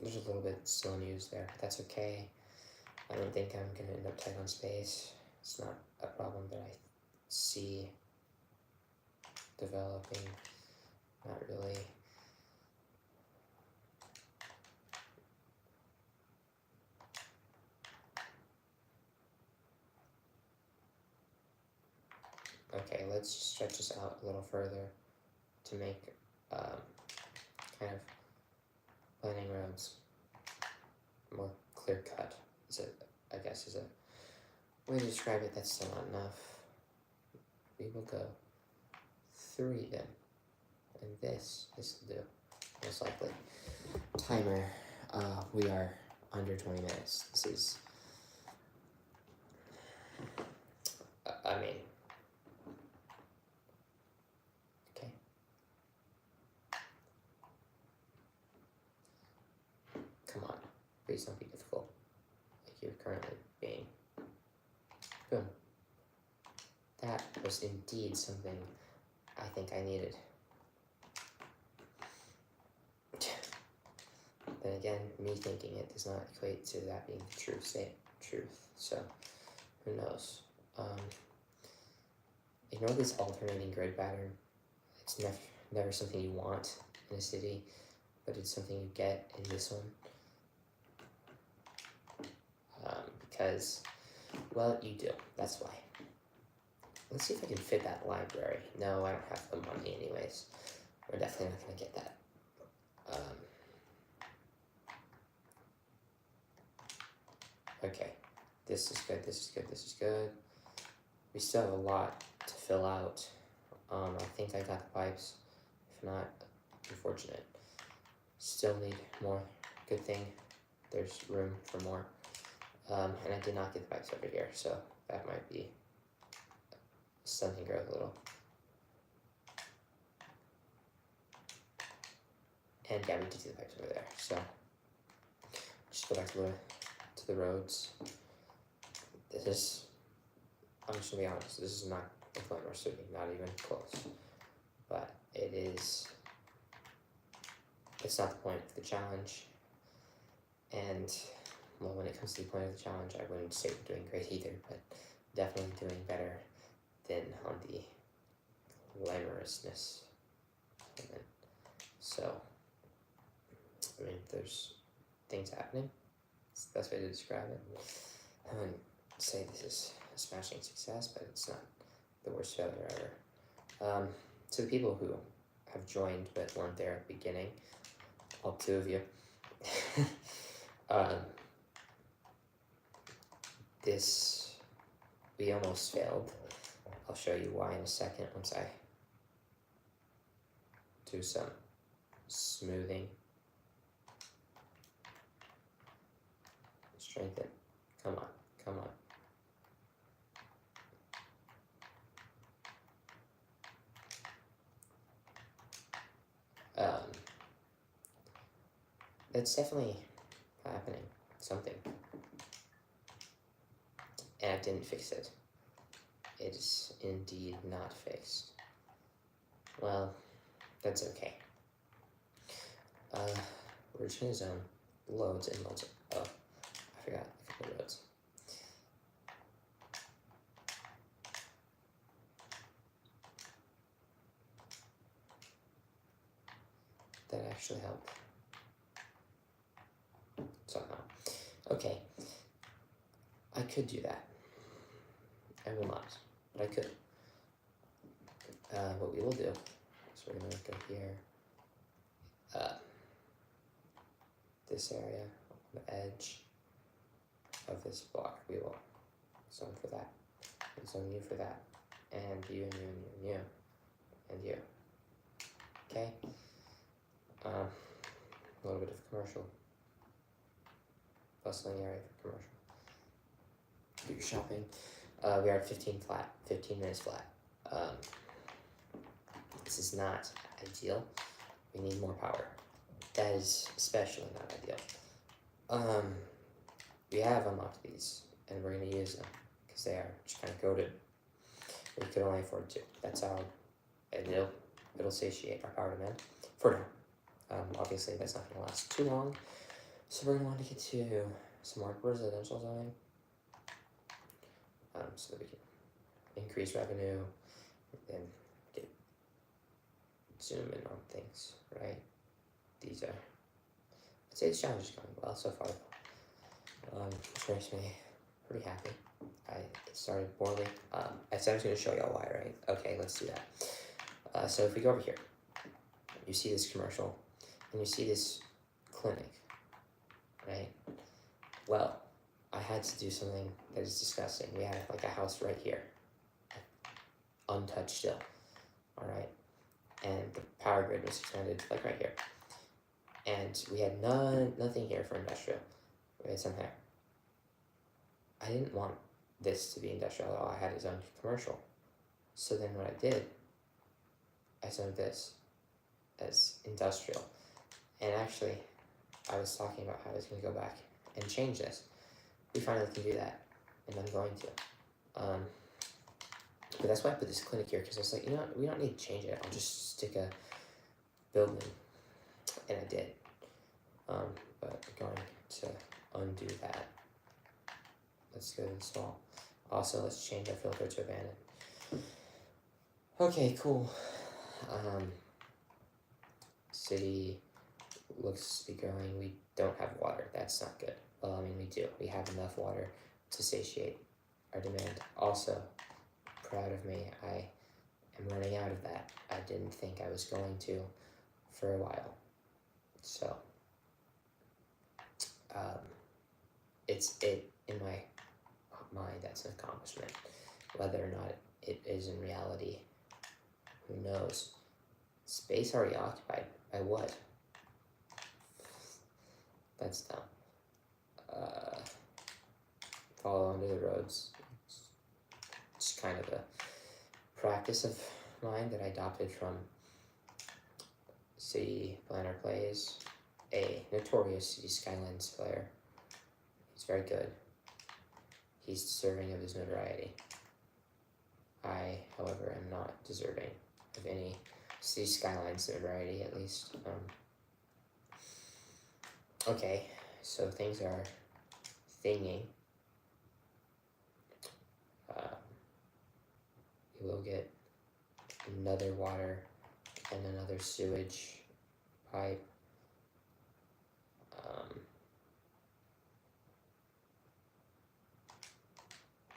There's a little bit still unused there. That's okay. I don't think I'm gonna end up tight on space. It's not a problem that I see developing. Not really. Okay, let's just stretch this out a little further to make kind of planning roads more clear cut. I guess is a way to describe it. That's still not enough. We will go 3 then, and this will do most likely. Timer. We are under 20 minutes. This is. I mean. Okay. Come on, please don't be difficult. Like you're currently being. Boom. That was indeed something I think I needed. Then again, me thinking it does not equate to that being the truth. So, who knows? Ignore this alternating grid pattern. It's never something you want in a city, but it's something you get in this one. Because, well, you do. That's why. Let's see if I can fit that library. No, I don't have the money anyways. We're definitely not going to get that. Okay. This is good, this is good, this is good. We still have a lot to fill out. I think I got the pipes. If not, unfortunate. Still need more. Good thing there's room for more. And I did not get the pipes over here, so that might be stunting growth a little. And yeah, we did do the pipes over there, so just go back to the roads. I'm just gonna be honest, this is not a Glenmore City, not even close. But it's not the point of the challenge. And well, when it comes to the point of the challenge, I wouldn't say we're doing great either, but definitely doing better than on the glamorousness. So, I mean, there's things happening. It's the best way to describe it. I wouldn't say this is a smashing success, but it's not the worst failure ever. To the people who have joined but weren't there at the beginning, all 2 of you, we almost failed. I'll show you why in a second once I do some smoothing. Strengthen. Come on, come on. that's definitely happening. Something. And I didn't fix it. It is indeed not fixed. Well, that's okay. We're just gonna zone loads and loads of, oh, I forgot a couple of roads. That actually helped. Somehow. Okay. I could do that. I will not, but I could. What we will do is we're gonna go here. This area on the edge of this block, we will zone for that, and zone you for that, and you and you and you and you, and you. Okay? A little bit of commercial. Bustling area for commercial. Do your shopping. We are at 15 flat, 15 minutes flat. This is not ideal. We need more power. That is especially not ideal. We have unlocked these, and we're going to use them, because they are just kind of goated. We could only afford to. That's how, and it'll satiate our power demand for now. Obviously, that's not going to last too long, so we're going to want to get to some more residential zoning, so that we can increase revenue and get zoom in on things, right? These are, I'd say this challenge is going well so far, which makes me pretty happy. It started poorly. I said I was going to show y'all why, right? Okay, let's do that. So if we go over here, you see this commercial, and you see this clinic, right? Well, I had to do something that is disgusting. We had like a house right here, untouched still, all right? And the power grid was extended like right here. And we had nothing here for industrial. We had some there. I didn't want this to be industrial at all. I had it zoned commercial. So then what I did, I zoned this as industrial. And actually, I was talking about how I was going to go back and change this. We finally can do that, and I'm going to. But that's why I put this clinic here, because I was like, you know what, we don't need to change it. I'll just stick a building, and I did. But I'm going to undo that. Let's go to install. Also, let's change our filter to abandoned. Okay, cool. City looks to be growing. We don't have water. That's not good. Well, I mean, we do. We have enough water to satiate our demand. Also, proud of me. I am running out of that. I didn't think I was going to for a while. So, it's in my mind, that's an accomplishment. Whether or not it is in reality, who knows? Space already occupied. By what? That's dumb. Follow under the roads. It's kind of a practice of mine that I adopted from City Planner Plays, a notorious City Skylines player. He's very good. He's deserving of his notoriety. I, however, am not deserving of any City Skylines notoriety, at least. Okay, so things are thinging. We will get another water and another sewage pipe.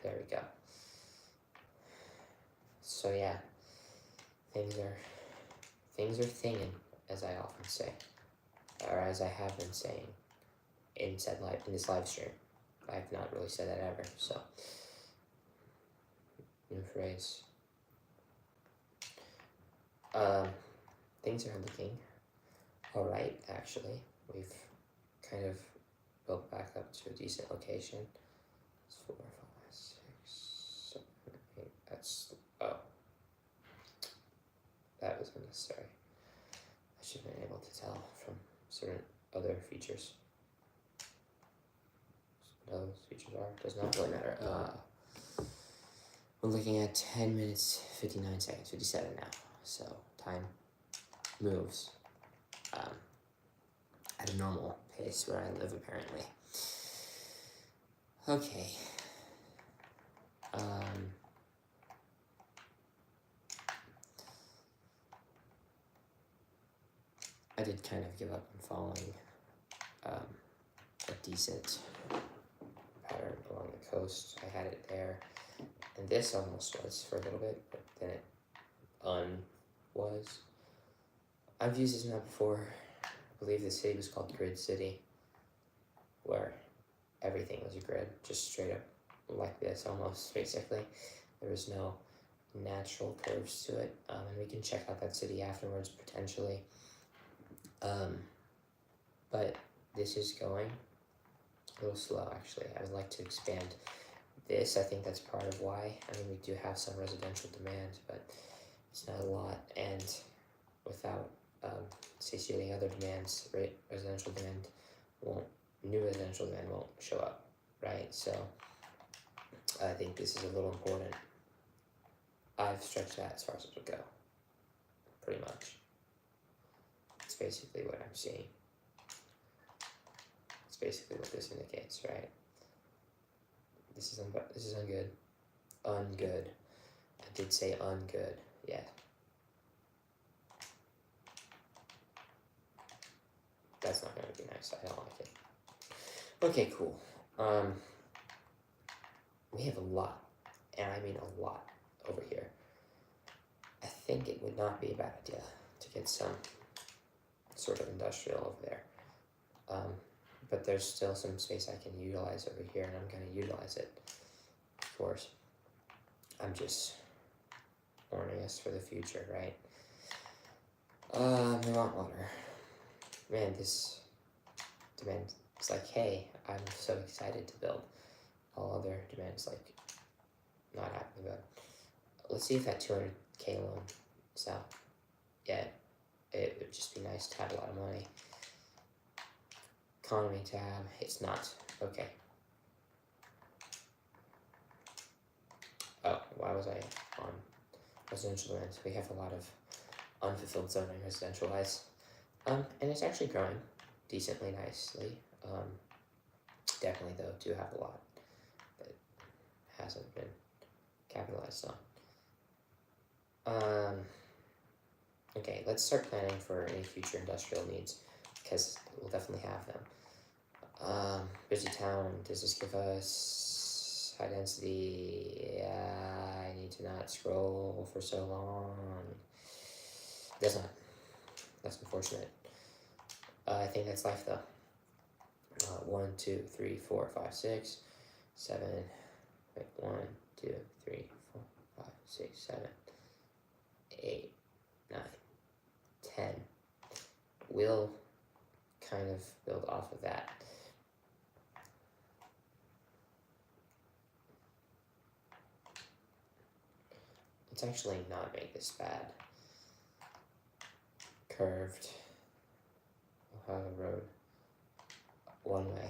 There we go. So yeah, things are thinging, as I often say, or as I have been saying in this live stream. I've not really said that ever, so new phrase. Things are looking alright, actually. We've kind of built back up to a decent location. It's 4, 5, 6, 7, 8. That's, oh. That was unnecessary. I should have been able to tell from certain other features. What those features are does not really matter. We're looking at 10 minutes, 59 seconds, 57 now. So time moves at a normal pace where I live, apparently. Okay. I did kind of give up on following a decent pattern along the coast. I had it there, and this almost was for a little bit, but then it was. I've used this map before. I believe the city was called Grid City, where everything was a grid, just straight up like this almost, basically. There was no natural curves to it, and we can check out that city afterwards, potentially. But this is going a little slow, actually. I would like to expand this. I think that's part of why. I mean, we do have some residential demand, but it's not a lot, and without satiating other demands, residential demand new residential demand won't show up, right? So I think this is a little important. I've stretched that as far as it will go, pretty much. It's basically what I'm seeing. It's basically what this indicates, right? This is ungood. Ungood. I did say ungood, yeah. That's not going to be nice. I don't like it. Okay, cool. We have a lot, and I mean a lot, over here. I think it would not be a bad idea to get some sort of industrial over there. But there's still some space I can utilize over here, and I'm going to utilize it, of course. I'm just warning us for the future, right? We want water. Man, this demand is like, hey, I'm so excited to build. All other demands, like, not happening, but let's see if that 200K loan is out. Yeah, it would just be nice to have a lot of money. Economy tab, it's not. Okay. Oh, why was I on residential land? We have a lot of unfulfilled zoning residential-wise. And it's actually growing decently nicely. Definitely, though, do have a lot that hasn't been capitalized on. Okay, let's start planning for any future industrial needs, because we'll definitely have them. Busy town, does this give us high density? Yeah, I need to not scroll for so long. It does not. That's unfortunate. I think that's life, though. 1, 2, 3, 4, 5, 6, 7. Wait, 1, 2, 3, 4, 5, 6, 7, 8, 9, 10. We'll kind of build off of that. Let's actually not make this bad. Curved. We'll have a road one way.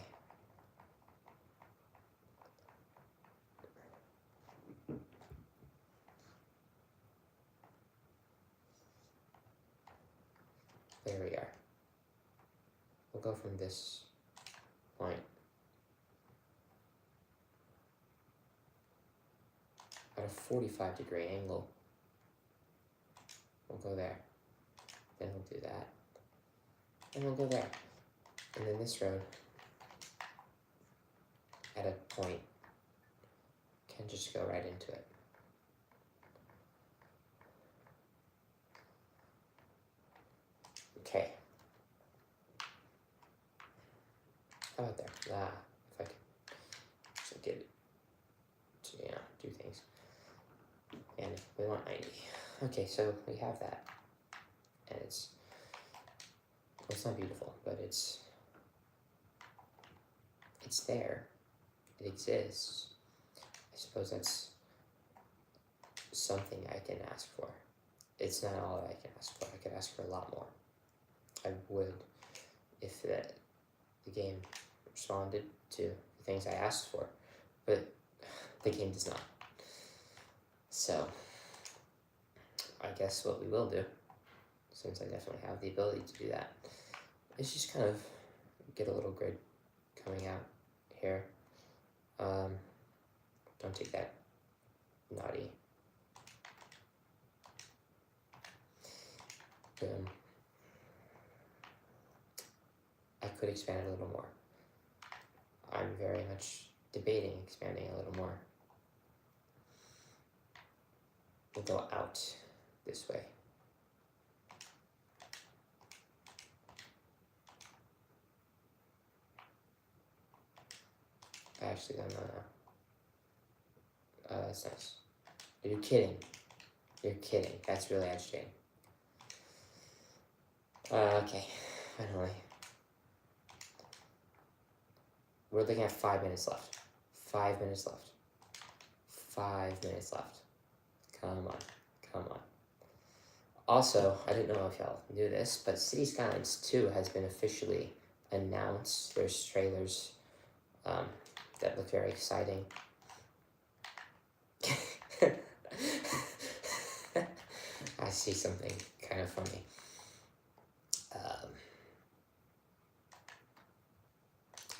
There we are. We'll go from this point at a 45-degree angle. We'll go there. Then we'll do that. And we'll go there. And then this road at a point can just go right into it. Okay. How about there? If I could actually get it to, do things. And we want 90. Okay, so we have that. And it's not beautiful, but it's there. It exists. I suppose that's something I can ask for. It's not all that I can ask for. I could ask for a lot more. I would if the game responded to the things I asked for, but the game does not. So I guess what we will do, since I definitely have the ability to do that, is just kind of get a little grid coming out here. Don't take that, naughty. Boom. I could expand it a little more. I'm very much debating expanding a little more. We'll go out this way. Actually, no. That's nice. Are you kidding? You're kidding. That's really agitating. Okay, finally. We're looking at 5 minutes left. 5 minutes left. 5 minutes left. Come on. Also, I didn't know if y'all knew this, but City Skylines 2 has been officially announced. There's trailers that look very exciting. I see something kind of funny.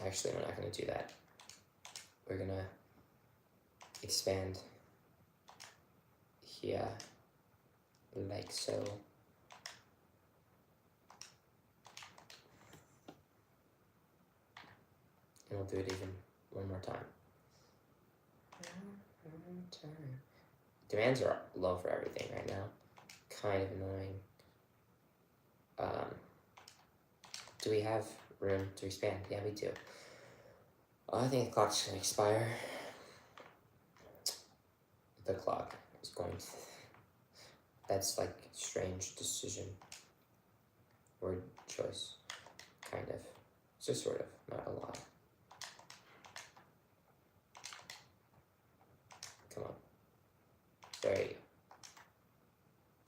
Actually, we're not going to do that. We're going to expand here, like so. And we'll do it even one more time. Demands are low for everything right now. Kind of annoying. Do we have room to expand? Yeah, we do. I think the clock's gonna expire. The clock is going to... That's like a strange decision. Word choice. Kind of. Just sort of, not a lot. Come on. There you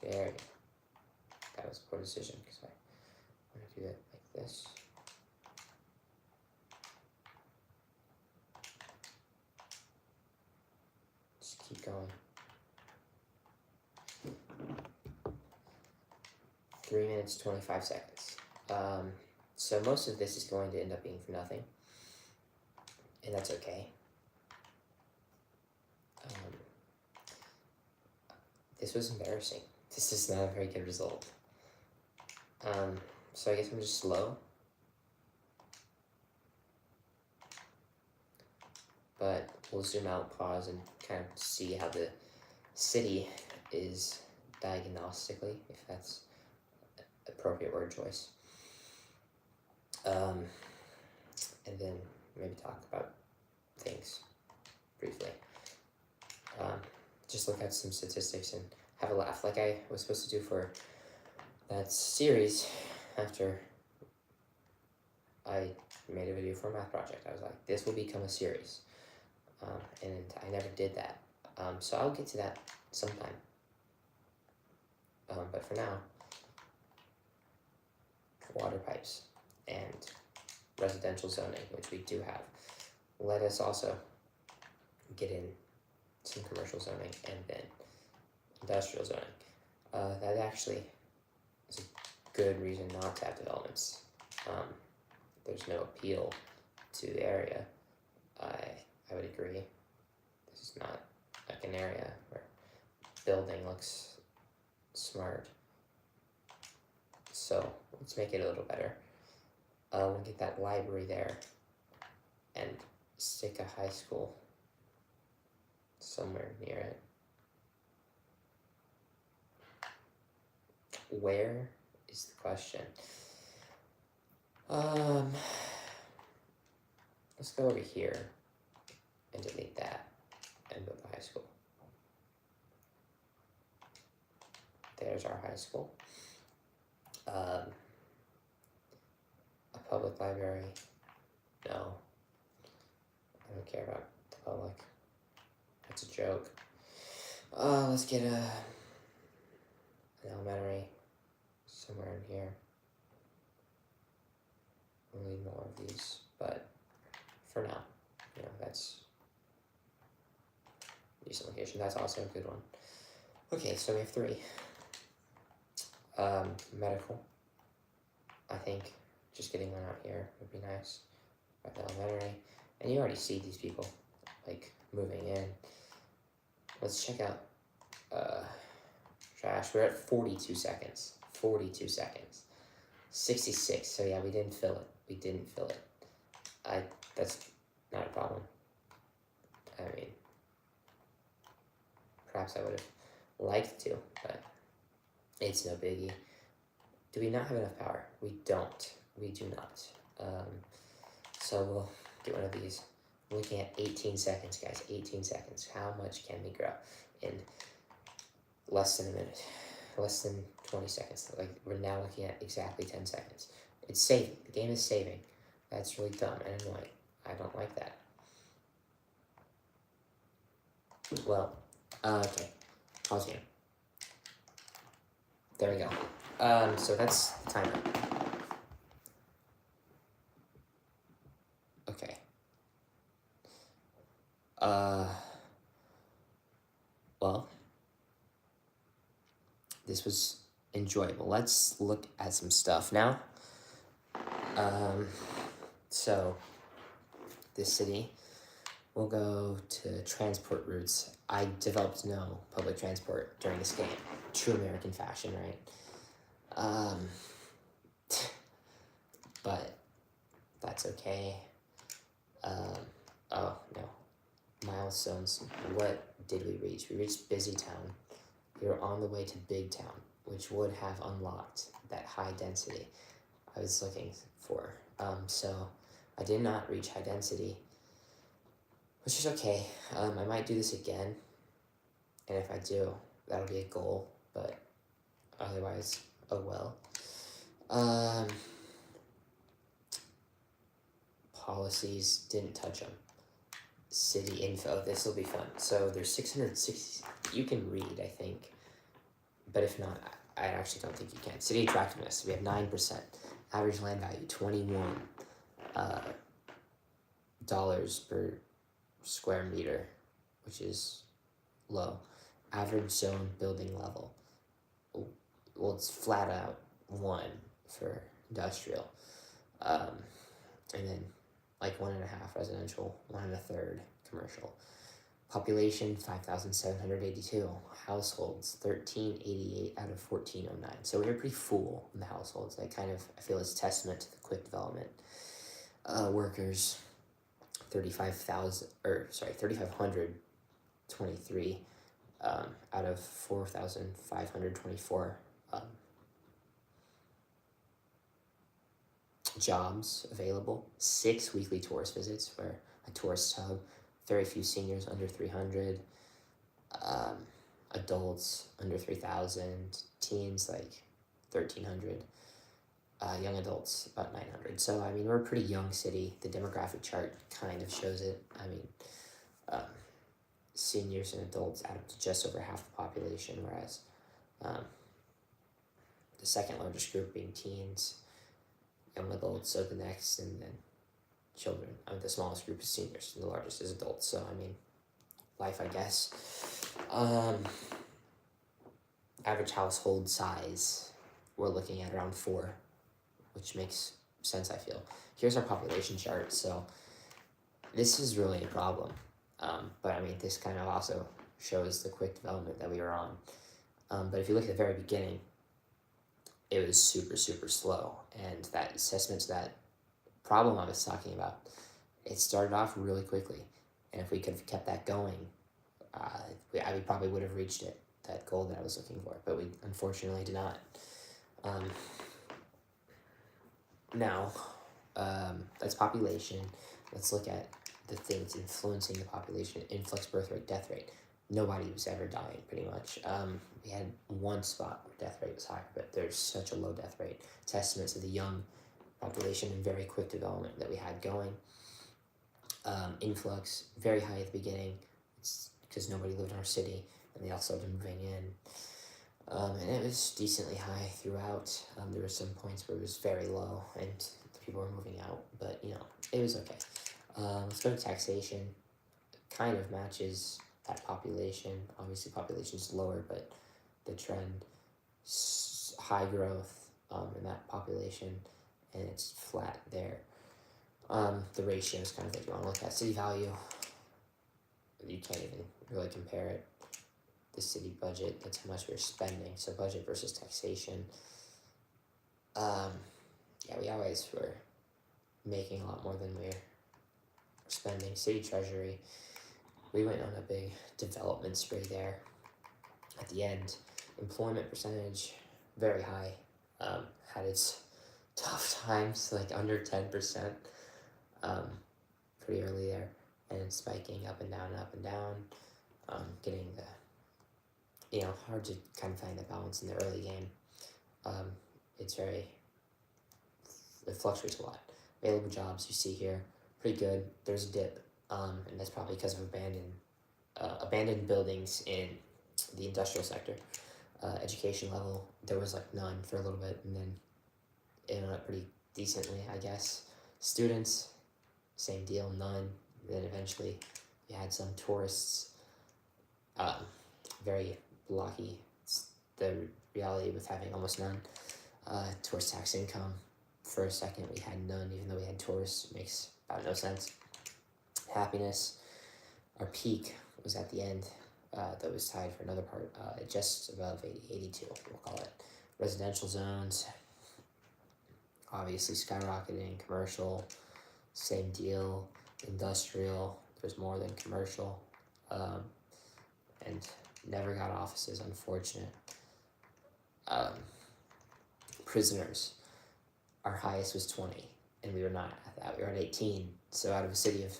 go. There you go. That was a poor decision because I want to do it like this. Just keep going. 3 minutes, 25 seconds. So most of this is going to end up being for nothing. And that's okay. This was embarrassing. This is not a very good result. So I guess I'm just slow. But we'll zoom out, pause, and kind of see how the city is diagnostically, if that's appropriate word choice. And then maybe talk about things briefly. Just look at some statistics and have a laugh, like I was supposed to do for that series after I made a video for a math project. I was like, this will become a series. And I never did that. So I'll get to that sometime. But for now, water pipes and residential zoning, which we do have. Let us also get in some commercial zoning and then industrial zoning. That actually is a good reason not to have developments. There's no appeal to the area. I would agree. This is not like an area where building looks smart. So let's make it a little better. We'll get that library there and stick a high school somewhere near it. Where is the question? Let's go over here and delete that and build the high school. There's our high school. A public library? No. I don't care about the public. That's a joke. Let's get an elementary somewhere in here. we'll need more of these, but for now, that's a decent location. That's also a good one. Okay, so we have 3. Medical. I think just getting one out here would be nice. At the elementary. And you already see these people, like, moving in. Let's check out trash. We're at 42 seconds. 42 seconds. 66. So yeah, we didn't fill it. That's not a problem. I mean, perhaps I would have liked to, but it's no biggie. Do we not have enough power? We don't. We do not. So we'll do one of these. I'm looking at 18 seconds, guys. 18 seconds. How much can we grow in less than a minute? Less than 20 seconds. Like, we're now looking at exactly 10 seconds. It's saving. The game is saving. That's really dumb and annoying. I don't like that. Well, okay. Pause game. There we go. So that's the timer. Okay. Well, this was enjoyable. Let's look at some stuff now. So this city, we'll go to transport routes. I developed no public transport during this game. True American fashion, right? But that's okay. Oh, no. Milestones. What did we reach? We reached Busy Town. We were on the way to Big Town, which would have unlocked that high density I was looking for. So I did not reach high density, which is okay. I might do this again, and if I do, that'll be a goal, but otherwise, oh well. Policies, didn't touch them. City info, this will be fun. So there's 660, you can read, I think, but if not, I actually don't think you can. City attractiveness, we have 9%. Average land value, $21 dollars per square meter, which is low. Average zone building level, well, it's flat out 1 for industrial, and then like 1.5 residential, 1 1/3 commercial. Population 5,782. Households 1,388 out of 1,409. So we're pretty full in the households. I feel is testament to the quick development. Workers 3,523 out of 4,524. Jobs available. 6 weekly tourist visits for a tourist hub. Very few seniors under 300. Adults under 3,000. Teens like 1,300. Young adults about 900. So I mean, we're a pretty young city. The demographic chart kind of shows it. I mean, seniors and adults add up to just over half the population, whereas the second largest group being teens, young adults, so the next, and then children. The smallest group is seniors, and the largest is adults. So, I mean, life, I guess. Average household size, we're looking at around 4, which makes sense, I feel. Here's our population chart. So, this is really a problem. But, I mean, this kind of also shows the quick development that we were on. But if you look at the very beginning, it was super, super slow. And that assessment to that problem I was talking about, it started off really quickly. And if we could have kept that going, we probably would have reached it, that goal that I was looking for. But we unfortunately did not. Now, that's population. Let's look at the things influencing the population. Influx, birth rate, death rate. Nobody was ever dying, pretty much. We had one spot where death rate was higher, but there's such a low death rate. Testament to the young population and very quick development that we had going. Influx, very high at the beginning. It's because nobody lived in our city, and they all started moving in. And it was decently high throughout. There were some points where it was very low, and people were moving out, but it was okay. Let's go to taxation. Kind of matches that population. Obviously, population is lower, but the trend, high growth in that population, and it's flat there. The ratio is kind of like you want to look at city value. You can't even really compare it. The city budget, that's how much we're spending. So budget versus taxation. Yeah, we always were making a lot more than we're spending. City treasury, we went on a big development spree there. At the end, employment percentage, very high. Had its tough times, like under 10%, pretty early there, and it's spiking up and down, getting the, hard to kind of find the balance in the early game. It fluctuates a lot. Available jobs you see here, pretty good. There's a dip, and that's probably because of abandoned buildings in the industrial sector. Education level, there was like none for a little bit, and then it went up pretty decently, I guess. Students, same deal, none. Then eventually you had some tourists, very blocky. It's the reality with having almost none. Tourist tax income, for a second we had none, even though we had tourists. It makes about no sense. Happiness, our peak was at the end. That was tied for another part, just above 82, we'll call it. Residential zones, obviously skyrocketing. Commercial, same deal. Industrial, there's more than commercial, and never got offices, unfortunate. Prisoners, our highest was 20, and we were not at that. We were at 18, so out of a city of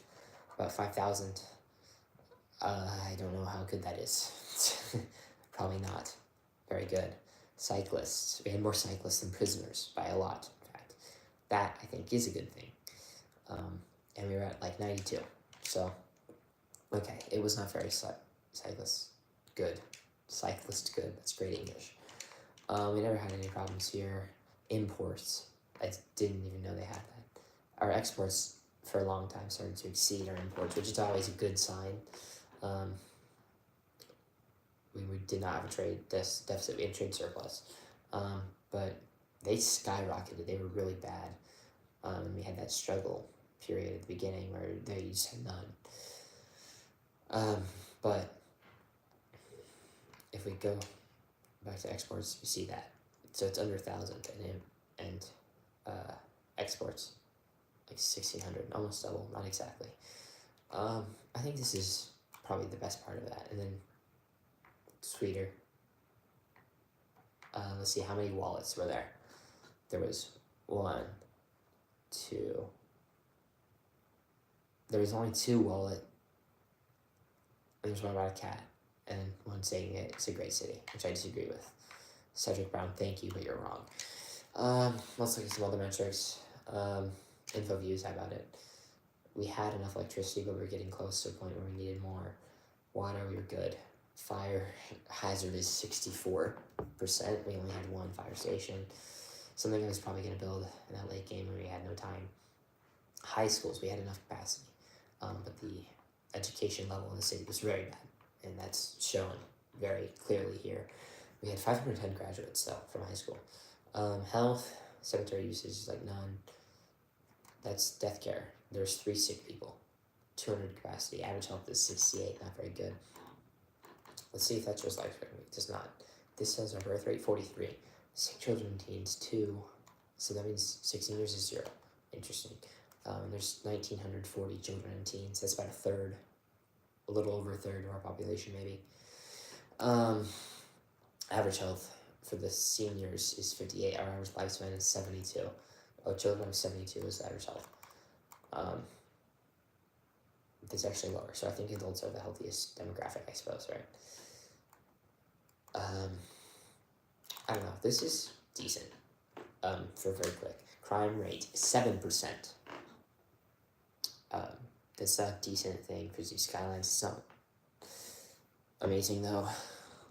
about 5,000, I don't know how good that is. Probably not very good. Cyclists, we had more cyclists than prisoners by a lot, in fact. That, I think, is a good thing. And we were at like 92, so, okay, it was not very cyclist good. Cyclist good, that's great English. We never had any problems here. Imports, I didn't even know they had that. Our exports, for a long time, started to exceed our imports, which is always a good sign. We did not have a trade deficit, we had trade surplus. But they skyrocketed, they were really bad. And we had that struggle period at the beginning where they just had none. But if we go back to exports, you see that. So it's under 1,000, and exports, like 1,600, almost double, not exactly. I think this is probably the best part of that. And then sweeter. Let's see, how many wallets were there? There was 1, 2. There was only 2 wallet. And there's one about a cat, and one saying it's a great city, which I disagree with. Cedric Brown, thank you, but you're wrong. Let's look at some other metrics. Info views, how about it? We had enough electricity, but we were getting close to a point where we needed more. Water, we were good. Fire hazard is 64%. We only had 1 fire station. Something I was probably going to build in that late game when we had no time. High schools, we had enough capacity, but the education level in the city was very bad, and that's shown very clearly here. We had 510 graduates, though, from high school. Health, cemetery usage is like none. That's death care. There's 3 sick people. 200 capacity. Average health is 68, not very good. Let's see if that shows life record. It does not. This says our birth rate, 43. Sick children and teens, 2. So that means 16 years is 0. Interesting. There's 1,940 children and teens. That's about a third. A little over a third of our population, maybe. Average health for the seniors is 58. Our average lifespan is 72. Oh, children of 72 is the average health. It's actually lower, so I think adults are the healthiest demographic, I suppose, right? I don't know. This is decent. For very quick. Crime rate, 7%. That's a decent thing for these Skylines. It's not amazing, though.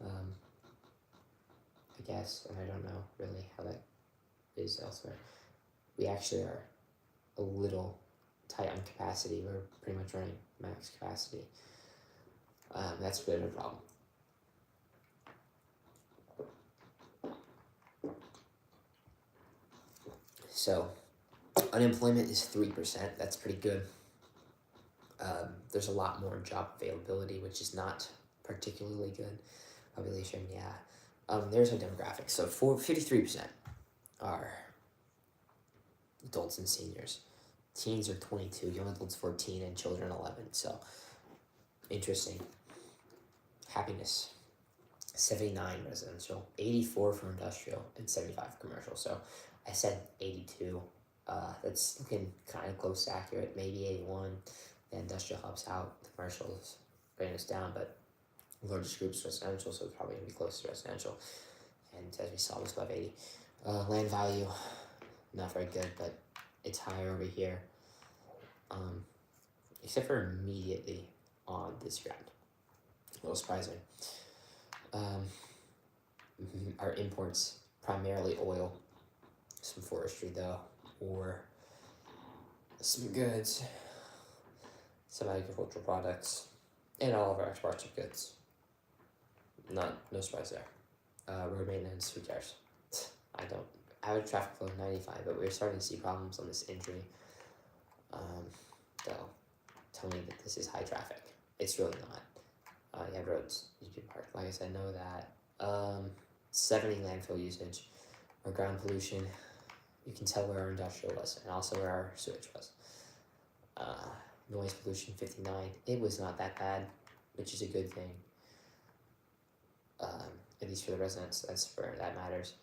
I guess, and I don't know really how that is elsewhere. We actually are a little tight on capacity. We're pretty much running max capacity. That's a bit of a problem. So, unemployment is 3%. That's pretty good. There's a lot more job availability, which is not particularly good. Population, yeah. There's our demographics. So 53% are adults and seniors. Teens are 22, young adults 14, and children 11. So, interesting. Happiness, 79 residential, 84 for industrial, and 75 commercial. So, I said 82. That's looking kind of close to accurate. Maybe 81. The industrial helps out. The commercial is bringing us down, but largest group's residential, so it's probably going to be close to residential. And as we saw, it was above 80. Land value, not very good, but it's higher over here. Except for immediately on this ground. A little surprising. Our imports, primarily oil, some forestry though, or some goods, some agricultural products, and all of our exports are goods. No surprise there. Road maintenance, who cares? I don't. Average traffic flow 95, but we're starting to see problems on this entry. They'll tell me that this is high traffic. It's really not. You have roads you can park. Like I said, know that. 70 landfill usage, or ground pollution. You can tell where our industrial was, and also where our sewage was. Noise pollution 59. It was not that bad, which is a good thing. At least for the residents, that's where that matters.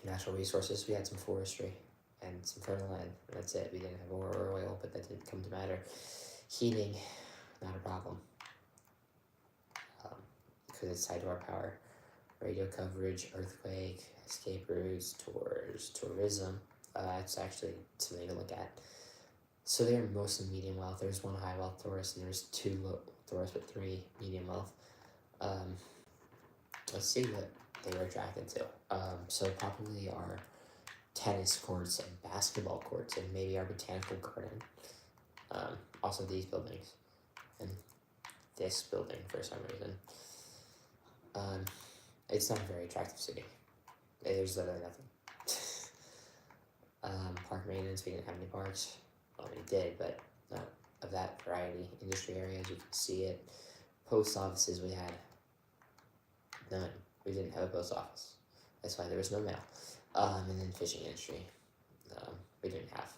Natural resources, we had some forestry and some fertile land. That's it. We didn't have oil, but that didn't come to matter. Heating, not a problem. Because it's tied to our power. Radio coverage, earthquake, escape routes, tours, tourism. It's actually something to look at. So they're mostly medium wealth. There's one high wealth tourist, and there's 2 low tourists, but 3 medium wealth. Let's see what they were attracted to. So probably our tennis courts and basketball courts, and maybe our botanical garden. Also these buildings, and this building for some reason. It's not a very attractive city. There's literally nothing. Park maintenance, we didn't have any parks. Well, we did, but not of that variety. Industry areas, you can see it. Post offices, we had none. We didn't have a post office. That's why there was no mail. And then fishing industry, we didn't have.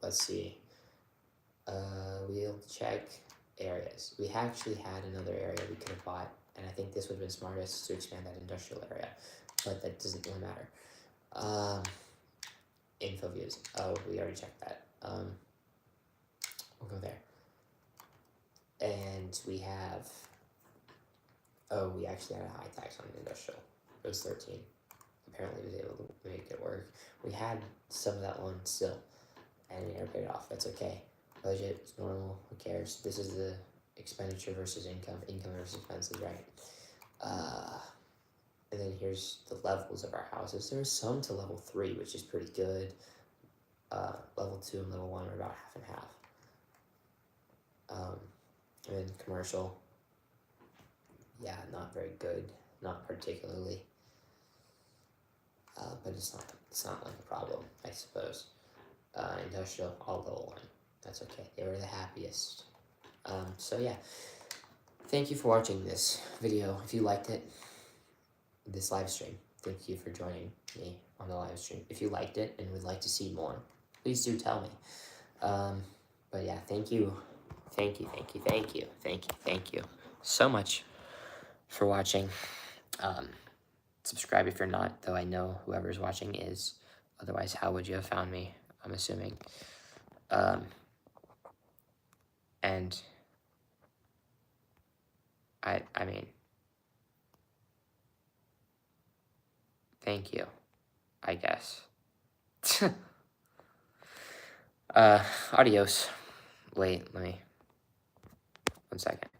Let's see. We'll check areas. We actually had another area we could have bought, and I think this would have been smartest to expand that industrial area, but that doesn't really matter. Info views. Oh, we already checked that. We'll go there. And we have, we actually had a high tax on industrial. It was 13. Apparently we was able to make it work. We had some of that loan still, and we never paid it off. That's okay. Budget is normal. Who cares? This is the expenditure versus income versus expenses, right? And then here's the levels of our houses. There's some to level 3, which is pretty good. Level 2 and level 1 are about half and half. And then commercial, yeah, not very good, not particularly. But it's not like a problem, I suppose. Industrial, all level 1. That's okay. They were the happiest. So yeah, thank you for watching this video. If you liked it, this live stream, thank you for joining me on the live stream. If you liked it and would like to see more, please do tell me. But yeah, thank you so much for watching. Subscribe if you're not, though I know whoever's watching is. Otherwise, how would you have found me? I'm assuming. And I mean, thank you, I guess. Adios. Wait, let me, 1 second.